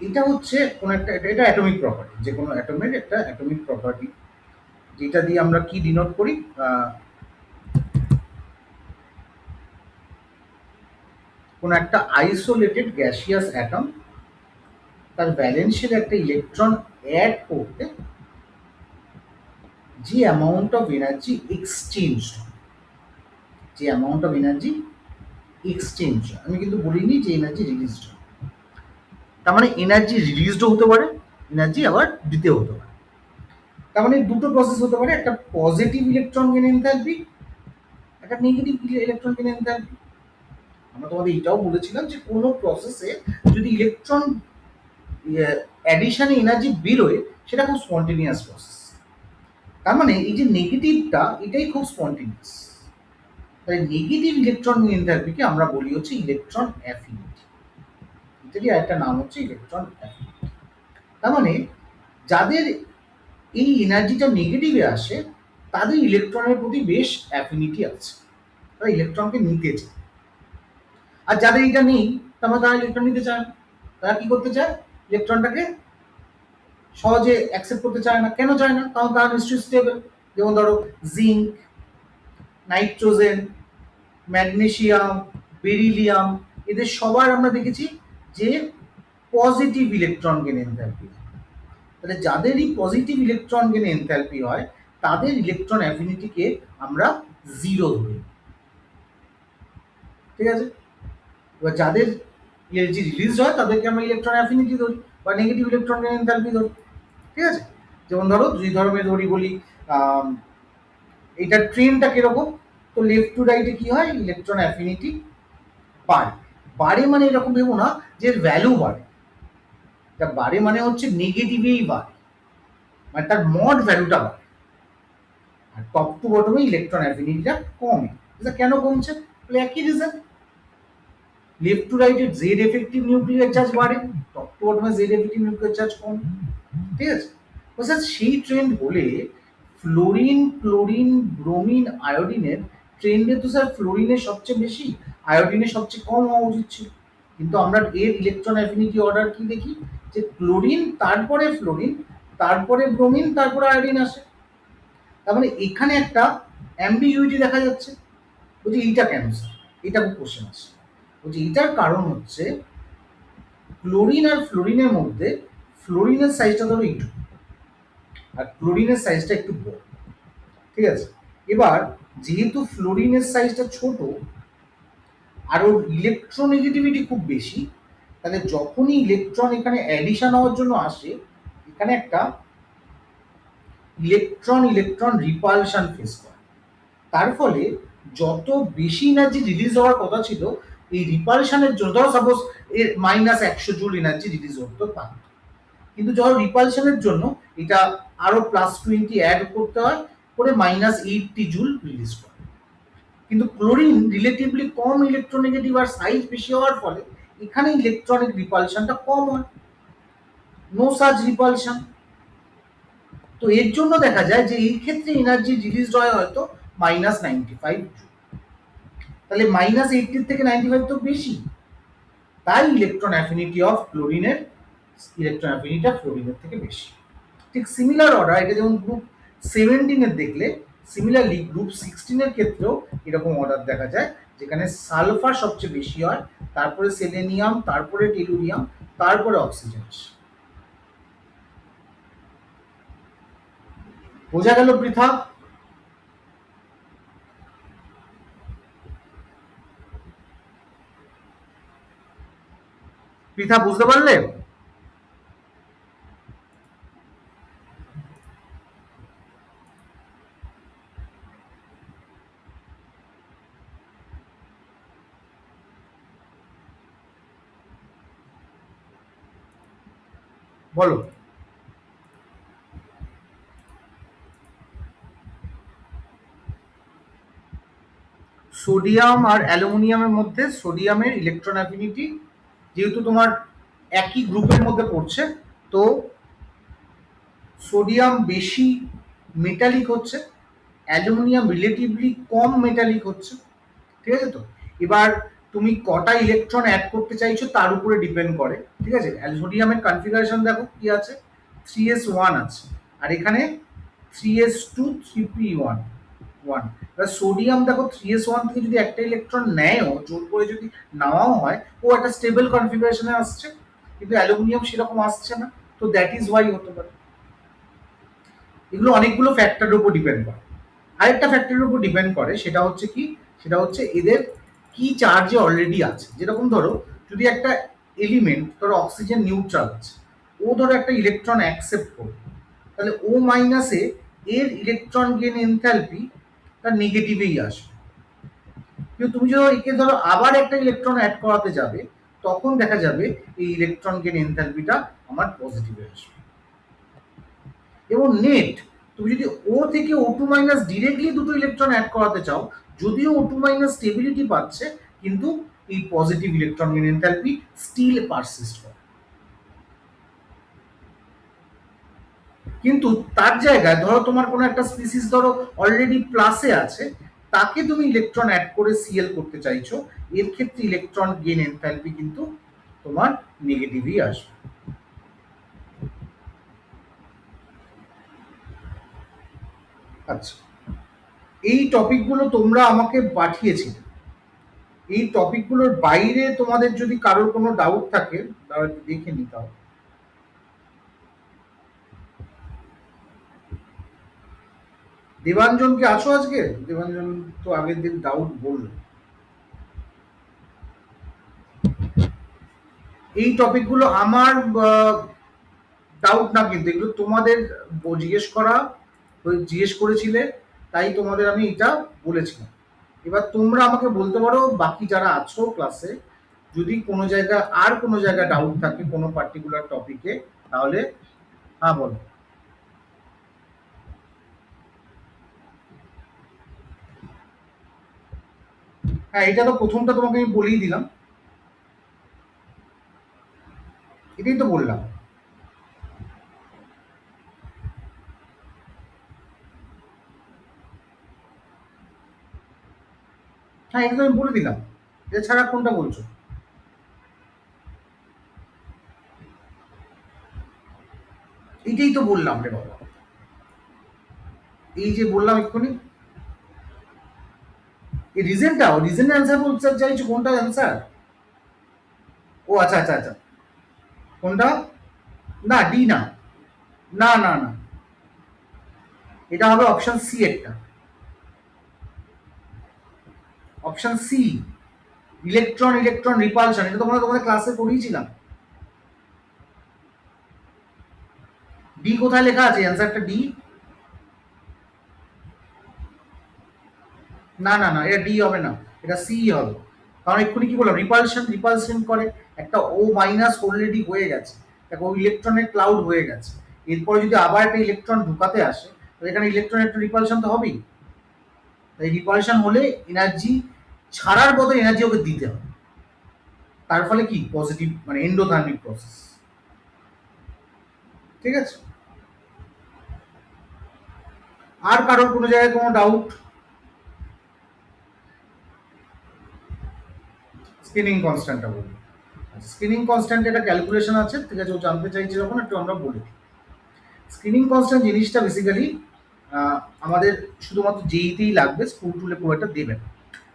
এটা হচ্ছে কোন একটা, এটা অ্যাটমিক প্রপার্টি, যে কোনো অ্যাটমের একটা অ্যাটমিক প্রপার্টি, যেটা দিয়ে আমরা কি ডিনোট করি? কোন একটা আইসোলেটেড গ্যাসিয়াস অ্যাটম তার ভ্যালেন্সিয়াল একটা ইলেকট্রন অ্যাড করতে যে অ্যামাউন্ট অফ এনার্জি এক্সচেঞ্জ, যে অ্যামাউন্ট অফ এনার্জি এক্সচেঞ্জ, আমি কিন্তু বলিনি যে এনার্জি রিলিজড, তার মানে এনার্জি রিলিজডও হতে পারে, এনার্জি আবার দিতেও হতে পারে। তার মানে দুটো প্রসেস হতে পারে, একটা পজিটিভ ইলেকট্রন গেন এনথালপি, একটা নেগেটিভ ইলেকট্রন গেন এনথালপি। আমরা তোমাদের এটাও বলেছিলাম যে কোনো প্রসেসে যদি ইলেকট্রন অ্যাডিশনে এনার্জি বেরোয় সেটা খুব স্পন্টেনিয়াস প্রসেস। তার মানে এই যে নেগেটিভটা, এটাই খুব স্পন্টেনিয়াস। তাহলে নেগেটিভ ইলেকট্রন এনথালপিকে আমরা বলি হচ্ছে ইলেকট্রন অ্যাফিনিটি। এটারই একটা নাম হচ্ছে ইলেকট্রন অ্যাফিনিটি। তার মানে যাদের এই এনার্জিটা নেগেটিভে আসে তাদের ইলেকট্রনের প্রতি বেশ অ্যাফিনিটি আছে, তারা ইলেকট্রনকে নিতে চায়। আর যাদের এটা নেই তারা ইলেকট্রন নিতে চায় না, তারা কি করতে চায়, ইলেকট্রনটাকে সহজে অ্যাকসেপ্ট করতে চায় না। কেন চায় না? কারণ তারা নিশ্চয়ই স্টেবল। যেমন ধরো জিঙ্ক, নাইট্রোজেন, ম্যাগনেসিয়াম, বেরিলিয়াম, এদের সবার আমরা দেখেছি যে পজিটিভ ইলেকট্রন গেন এনথালপি। তাহলে যাদেরই পজিটিভ ইলেকট্রন গেন এনথালপি হয় তাদের ইলেকট্রন অ্যাফিনিটিকে আমরা জিরো ধরি। ঠিক আছে? এবার যাদের এনার্জি রিলিজ হয় তাদেরকে আমরা ইলেকট্রন অ্যাফিনিটি ধরি বা নেগেটিভ ইলেকট্রন গেন এনথালপি ধরি। ঠিক আছে? যেমন ধরো দুই ধর্মের ধরি বলি, এইটার ট্রেনটা কিরকম, তো লেফট টু রাইটে কি হয়, ইলেকট্রন অ্যাফিনিটি বাড়ে। বাড়ে মানে এরকম ভেবো না যে ভ্যালু বাড়ে, এটা বাড়ে মানে হচ্ছে নেগেটিভেই বাড়ে, মানে তার মড ভ্যালুটা বাড়ে। আর টপ টু বটমে ইলেকট্রন অ্যাফিনিটিটা কমে। এটা কেন কমছে? একই রিজন, লেফট টু রাইটে জেড এফেক্টিভ নিউক্লিয়ার চার্জ বাড়ে, টপ টু বটমে জেড এফেক্টিভ নিউক্লিয়ার চার্জ কমে। ঠিক আছে? স্যার সেই ট্রেন্ড বলে ফ্লোরিন, ক্লোরিন, ব্রোমিন, আয়োডিনের ট্রেন্ডে তো স্যার ফ্লোরিনের সবচেয়ে বেশি, আয়োডিনের সবচেয়ে কম হওয়া উচিত ছিল। কিন্তু আমরা এর ইলেকট্রন অ্যাফিনিটি অর্ডার কি দেখি, যে ক্লোরিন, তারপরে ফ্লোরিন, তারপরে ব্রোমিন, তারপরে আয়োডিন আসে। তার মানে এখানে একটা অ্যাম্বিগুইটি দেখা যাচ্ছে। বলছি এইটা কেন স্যার, এটা খুব কোশ্চেন আসে। বলছি এটার কারণ হচ্ছে ক্লোরিন আর ফ্লোরিনের মধ্যে ফ্লোরিনের সাইজটা ধরো এইটুকু আর ক্লোরিনের সাইজটা একটু বড়। ঠিক আছে? এবার যেহেতু ফ্লোরিনের সাইজটা ছোট আর ওর ইলেকট্রোনেগেটিভিটি খুব বেশি, তাহলে যখনই ইলেকট্রন এখানে অ্যাডিশন হওয়ার জন্য আসে এখানে একটা ইলেকট্রন ইলেকট্রন রিপালশন ফেস করে। তার ফলে যত বেশি এনার্জি রিলিজ হওয়ার কথা ছিল এই রিপালশনের জন্য, ধরো সাপোজ এর -100 জুল এনার্জি রিলিজ হতে পারত, কিন্তু যখন রিপালশনের জন্য এটা আরো +20 অ্যাড করতে হয়, করে -80 জুল রিলিজ করে। কিন্তু ক্লোরিন রিলেটিভলি কম ইলেকট্রোনেগেটিভ আর সাইজ বেশি হওয়ার ফলে এখানে ইলেকট্রনিক রিপালশনটা কম হয়, নো সাচ রিপালশন। তো এর জন্য দেখা যায় যে এই ক্ষেত্রে এনার্জি রিলিজ হয় হয়তো -95 জুল। তাহলে -80 থেকে 95 তো বেশি, তাই ইলেকট্রন অ্যাফিনিটি অফ ক্লোরিনের ইলেকট্রন অ্যাফিনিটি অফ ফ্লোরিনের থেকে বেশি। ঠিক সিমিলার অর্ডার, এটা যেমন গ্রুপ 17 এর দেখলে, সিমিলারলি গ্রুপ 16 এর ক্ষেত্রেও এরকম অর্ডার দেখা যায়, যেখানে সালফার সবচেয়ে বেশি হয়, তারপরে সেলেনিয়াম, তারপরে টেলুরিয়াম, তারপরে অক্সিজেন। বোঝা গেল পৃথা? পৃথা বুঝতে পারলে? বলো। সোডিয়াম আর অ্যালুমিনিয়ামের মধ্যে সোডিয়ামের ইলেকট্রন অ্যাফিনিটি, যেহেতু তোমার একই গ্রুপের মধ্যে পড়ছে, তো সোডিয়াম বেশি মেটালিক হচ্ছে, অ্যালুমিনিয়াম রিলেটিভলি কম মেটালিক হচ্ছে। ঠিক আছে? তো এবার তুমি কটা ইলেকট্রন অ্যাড করতে চাইছো তার উপরে ডিপেন্ড করে। ঠিক আছে? সোডিয়ামের কনফিগারেশন দেখো কি আছে, 3s1 আছে, আর এখানে 3s2 3p1 1। এবার সোডিয়াম দেখো 3s1 থেকে যদি একটা ইলেকট্রন নেয়ও, জোর করে যদি নেওয়াও হয়, ও একটা স্টেবল কনফিগারেশনে আসছে, কিন্তু অ্যালুমিনিয়াম সেরকম আসছে না। তো দ্যাট ইজ ওয়াই হতে পারে। এগুলো অনেকগুলো ফ্যাক্টরের উপর ডিপেন্ড করে। আরেকটা ফ্যাক্টরের উপর ডিপেন্ড করে, সেটা হচ্ছে কি, সেটা হচ্ছে এদের কি চার্জে অলরেডি আছে। যেরকম ধরো যদি একটা এলিমেন্ট, ধরো অক্সিজেন নিউট্রাল আছে, ও ধরো একটা ইলেকট্রন অ্যাকসেপ্ট করবে, তাহলে ও মাইনাসে এর ইলেকট্রন গেন এনথালপি তার নেগেটিভেই আসবে। কিন্তু তুমি যদি একে ধরো আবার একটা ইলেকট্রন অ্যাড করাতে যাবে, তখন দেখা যাবে এই ইলেকট্রন গেন এনথালপিটা আমার পজিটিভে আসবে। এবং নেট তুমি যদি ও থেকে O2 মাইনাস ডিরেক্টলি দুটো ইলেকট্রন অ্যাড করাতে চাও, যদিও O2 মাইনাস স্টেবিলিটি পাচ্ছে, কিন্তু এই positive electron gain enthalpy still persist করে। কিন্তু তার জায়গায় ধরো তোমার কোনো একটা স্পিসিস ধরো অলরেডি প্লাসে আছে, তাকে তুমি ইলেকট্রন অ্যাড করে সিএল করতে চাইছো, এর ক্ষেত্রে ইলেকট্রন গেইন এনথালপি কিন্তু তোমার নেগেটিভই আসবে। আচ্ছা, এই টপিকগুলো তোমরা আমাকে পাঠিয়েছিলে, এই টপিকগুলোর বাইরে তোমাদের যদি কারোর কোনো ডাউট থাকে তাহলে একটু দেখে নিতে হবে। দেবাঞ্জন কি আছো আজকে? দেবাঞ্জন তো আগের দিন ডাউট বললো। এই টপিকগুলো আমার ডাউট না, কিন্তু এগুলো তোমাদের জিজ্ঞেস করা, জিজ্ঞেস করেছিলে, তাই তোমাদের আমি এটা বলেছিলাম। এবার তোমরা আমাকে বলতে পারো বাকি যারা আছো ক্লাসে, যদি কোনো জায়গা আর কোনো জায়গায় ডাউট থাকে কোনো পার্টিকুলার টপিকে, তাহলে হ্যাঁ বলো। হ্যাঁ, এটা তো প্রথমটা তোমাকে আমি বলেই দিলাম, এটাই তো বললাম। হ্যাঁ, এটা তো আমি বলে দিলাম। এছাড়া কোনটা বলছো? এইটাই তো বললাম রে বাবা, এই যে বললাম এক্ষুনি। এই রিজনটা, রিজনের অ্যান্সার বলতে চাইছো? কোনটা অ্যান্সার? ও আচ্ছা আচ্ছা আচ্ছা। কোনটা? না, ডি না। না না না, এটা হবে অপশন সি একটা। Option C, electron electron repulsion, এটা তোমরা তোমাদের ক্লাসে পড়িয়েছিলাম। ডি কোথায় লেখা আছে? অ্যান্সারটা ডি। না না না, এটা ডি হবে না, এটা সি হবে। কারণ এক্ষুনি কি বললাম, রিপালশন রিপালশন করে, একটা ও মাইনাস অলরেডি হয়ে গেছে, দেখো ও ইলেকট্রনের ক্লাউড হয়ে গেছে, এরপরে যদি আবার একটা ইলেকট্রন ঢুকাতে আসে, তাহলে এখানে ইলেকট্রনের একটা রিপালশন তো হবেই। তাই রিপালশন হলে এনার্জি ছাড়ার বদলে এনার্জি ওকে দিতে হবে, তার ফলে কি পজিটিভ মানে এন্ডোথার্মিক প্রসেস। ঠিক আছে? আর কারোর কোনো জায়গায় কোনো ডাউট? স্পিনিং কনস্ট্যান্টটা বলি। স্পিনিং কনস্ট্যান্ট একটা ক্যালকুলেশন আছে, ঠিক আছে, ও জানতে চাইছে যখন একটু আমরা বলি। স্ক্রিনিং কনস্ট্যান্ট জিনিসটা বেসিক্যালি আমাদের শুধুমাত্র যেইতেই লাগবে, স্কুল টুলে খুব একটা দেবে না,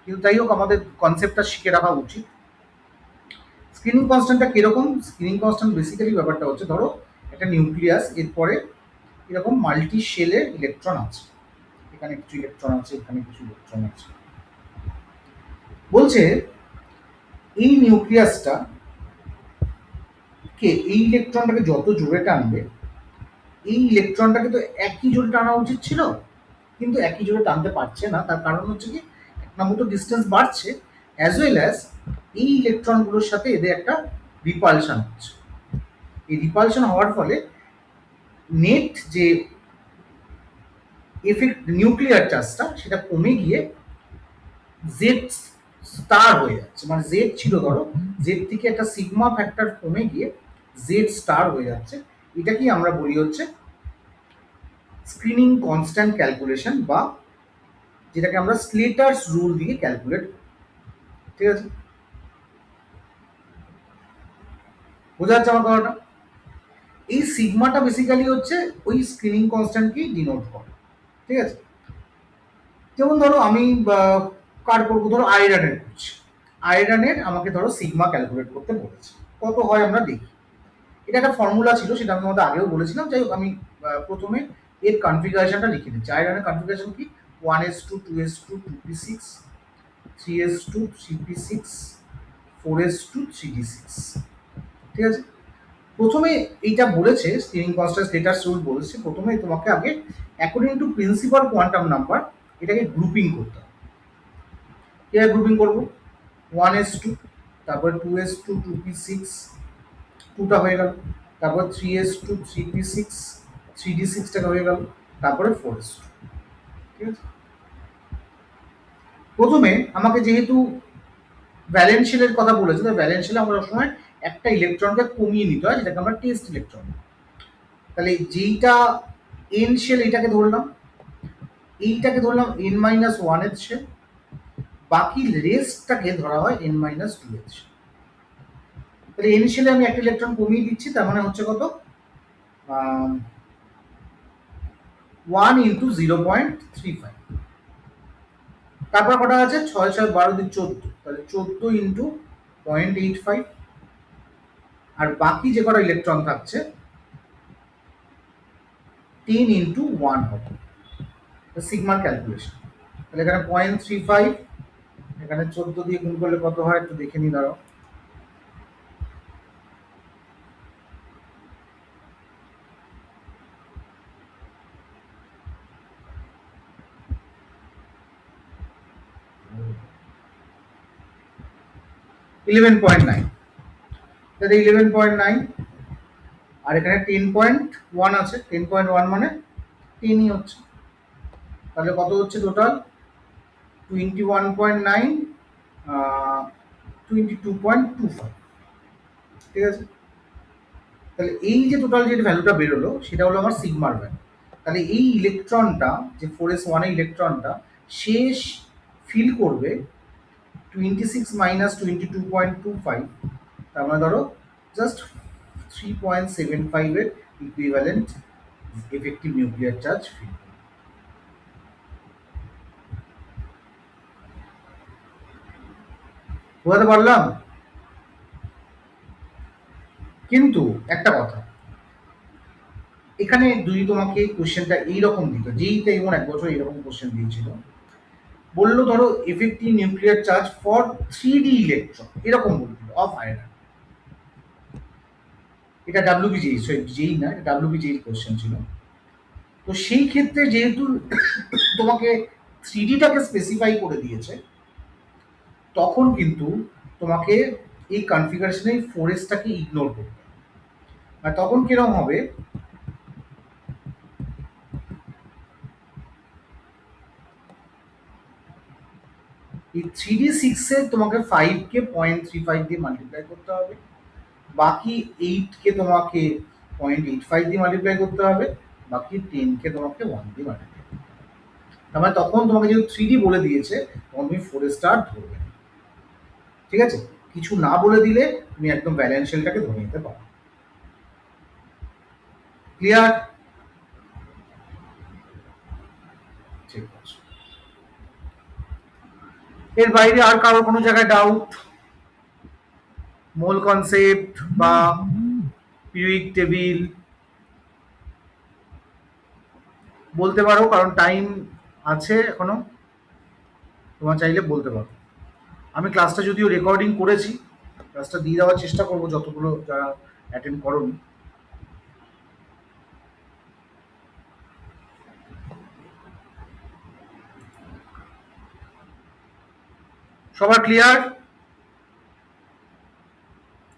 কিন্তু তাই হোক আমাদের কনসেপ্টটা শিখে রাখা উচিত। স্ক্রিনিং কনস্ট্যান্টটা কিরকম? স্ক্রিনিং কনস্ট্যান্ট বেসিক্যালি ব্যাপারটা হচ্ছে, ধরো একটা নিউক্লিয়াস, এরপরে এরকম মাল্টি শেলের ইলেকট্রন আছে, এখানে কিছু ইলেকট্রন আছে, এখানে কিছু ইলেকট্রন আছে। বলছে এই নিউক্লিয়াসটা কে, এই ইলেকট্রনটাকে যত জোরে টানবে, এই ইলেকট্রনটাকে তো একই জোরে টানা উচিত ছিল, কিন্তু একই জোরে টানতে পারছে না। তার কারণ হচ্ছে কি, এক নম্বর তো ডিস্টেন্স বাড়ছে, অ্যাজ ওয়েল অ্যাজ এই ইলেকট্রনগুলোর সাথে এদের একটা রিপালশন হচ্ছে। এই রিপালশন হওয়ার ফলে নেট যে এফেক্ট নিউক্লিয়ার চার্জটা, সেটা কমে গিয়ে জেড স্টার হয়ে যাচ্ছে, মানে জেড ছিল ধরো, জেড থেকে একটা সিগমা ফ্যাক্টর কমে গিয়ে জেড স্টার হয়ে যাচ্ছে। এটাকেই আমরা বলি হচ্ছে স্ক্রিনিং কনস্ট্যান্ট ক্যালকুলেশন, বা যেটাকে আমরা স্লেটার্স রুল দিয়ে ক্যালকুলেট করি। ঠিক আছে? বোঝা যাচ্ছে আমার কথাটা? এই সিগমাটা বেসিক্যালি হচ্ছে ওই স্ক্রিনিং কনস্ট্যান্টকেই ডিনোট করে। ঠিক আছে? যেমন ধরো আমি কার করবো, ধরো আয়রনের করছি, আয়রনের আমাকে ধরো সিগমা ক্যালকুলেট করতে বলেছে, কত হয় আমরা দেখি। এটা একটা ফর্মুলা ছিল, সেটা আমি তোমাদের আগেও বলেছিলাম, যাই হোক আমি প্রথমে এর কনফিগারেশনটা লিখে দিচ্ছি। আয়রনের কনফিগারেশন কি? 1s2 2s2 2p6 3s2 3p6 4s2 3d6। ঠিক আছে? প্রথমে এইটা বলেছে স্প্রিং কনস্ট্যান্ট স্টেটাস রুল বলেছে, প্রথমে তোমাকে আগে according to principal quantum number এটাকে গ্রুপিং করতে হবে। কীভাবে গ্রুপিং করবো? 1s2, তারপরে 2s2 2p6, টুটা হয়ে গেল, তারপর 3s2 3p6 3d6টা হয়ে গেল, তারপরে 4s2। ঠিক আছে? প্রথমে আমাকে যেহেতু ভ্যালেন্স শেলের কথা বলেছে, তাই ভ্যালেন্স শেলে আমরা সবসময় একটা ইলেকট্রনকে কমিয়ে নিতে হয়, যেটাকে আমরা টেস্ট ইলেকট্রন। তাহলে যেইটা এন শেল এটাকে ধরলাম, এইটাকে ধরলাম এন মাইনাস ওয়ান এর শেল, বাকি রেস্টটাকে ধরা হয় এন মাইনাস টু এর শেল। তাহলে এন শেলে আমি একটা ইলেকট্রন কমিয়ে দিচ্ছি, তার মানে হচ্ছে কত, 1 × 0.35। তারপর কটা আছে, 6 6 12 তাহলে 14 × 0.85। আর বাকি যে কটা ইলেকট্রন থাকছে 10 × 1 হবে সিগমার ক্যালকুলেশন। তাহলে এখানে 0.35, এখানে 14 দিয়ে গুণ করলে কত হয় একটু দেখে নি, দাঁড়াও। (11.9) তাহলে 11.9 আর এখানে 10.1 আছে, 10.1 মানে 10ই হচ্ছে। তাহলে কত হচ্ছে টোটাল, 21.9, 22.25। ঠিক আছে, তাহলে এই যে টোটাল যে ভ্যালুটা বেরোলো সেটা হলো আমার সিগমার ভ্যালু। তাহলে এই ইলেকট্রনটা যে 4s1 ইলেকট্রনটা শেষ ফিল করবে 26 - 22.25, তার মানে ধরো জাস্ট 3.75 এর equivalent effective nuclear charge feel. বোঝাতে পারলাম? কিন্তু একটা কথা, এখানে যদি তোমাকে কোশ্চেনটা এইরকম দিত, যেইটা এমন এক বছর এরকম কোশ্চেন দিয়েছিল, বললো ধরো effective nuclear charge for 3D electron, এরকম বলছিল অফ আয়রন। এটা ডাব্লিউবিজেই, সরি যেই না, এটা ডাব্লিউবিজেই কোশ্চেন ছিল। তো সেই ক্ষেত্রে যেহেতু তোমাকে 3Dটাকে স্পেসিফাই করে দিয়েছে, তখন কিন্তু তোমাকে এই কনফিগারেশনে 4s-টাকে ইগনোর করতে হবে। আর তখন কিরকম হবে, এই 3D6-এ তোমাকে 5-কে 0.35 দিয়ে মাল্টিপ্লাই করতে হবে, বাকি 8-কে তোমাকে 0.85 দিয়ে মাল্টিপ্লাই করতে হবে, বাকি 10-কে তোমাকে 1 দিয়ে মাল্টিপ্লাই করতে হবে। তার মানে তখন তোমাকে যেহেতু 3D বলে দিয়েছে, তখন তুমি 4s ধরবে না। ঠিক আছে, কিছু না বলে দিলে তুমি একদম ভ্যালেন্স শেলটাকে ধরে নিতে পারো। ক্লিয়ার? ঠিক আছে, এর বাইরে আর কারোর কোনো জায়গায় ডাউট, মোল কনসেপ্ট বা পিরিয়ডিক টেবিল বলতে পারো, কারণ টাইম আছে এখনো, তোমার চাইলে বলতে পারো। আমি ক্লাসটা যদিও রেকর্ডিং করেছি, ক্লাসটা দিয়ে দেওয়ার চেষ্টা করবো যতগুলো যারা অ্যাটেন্ড করোনি। সবার ক্লিয়ার?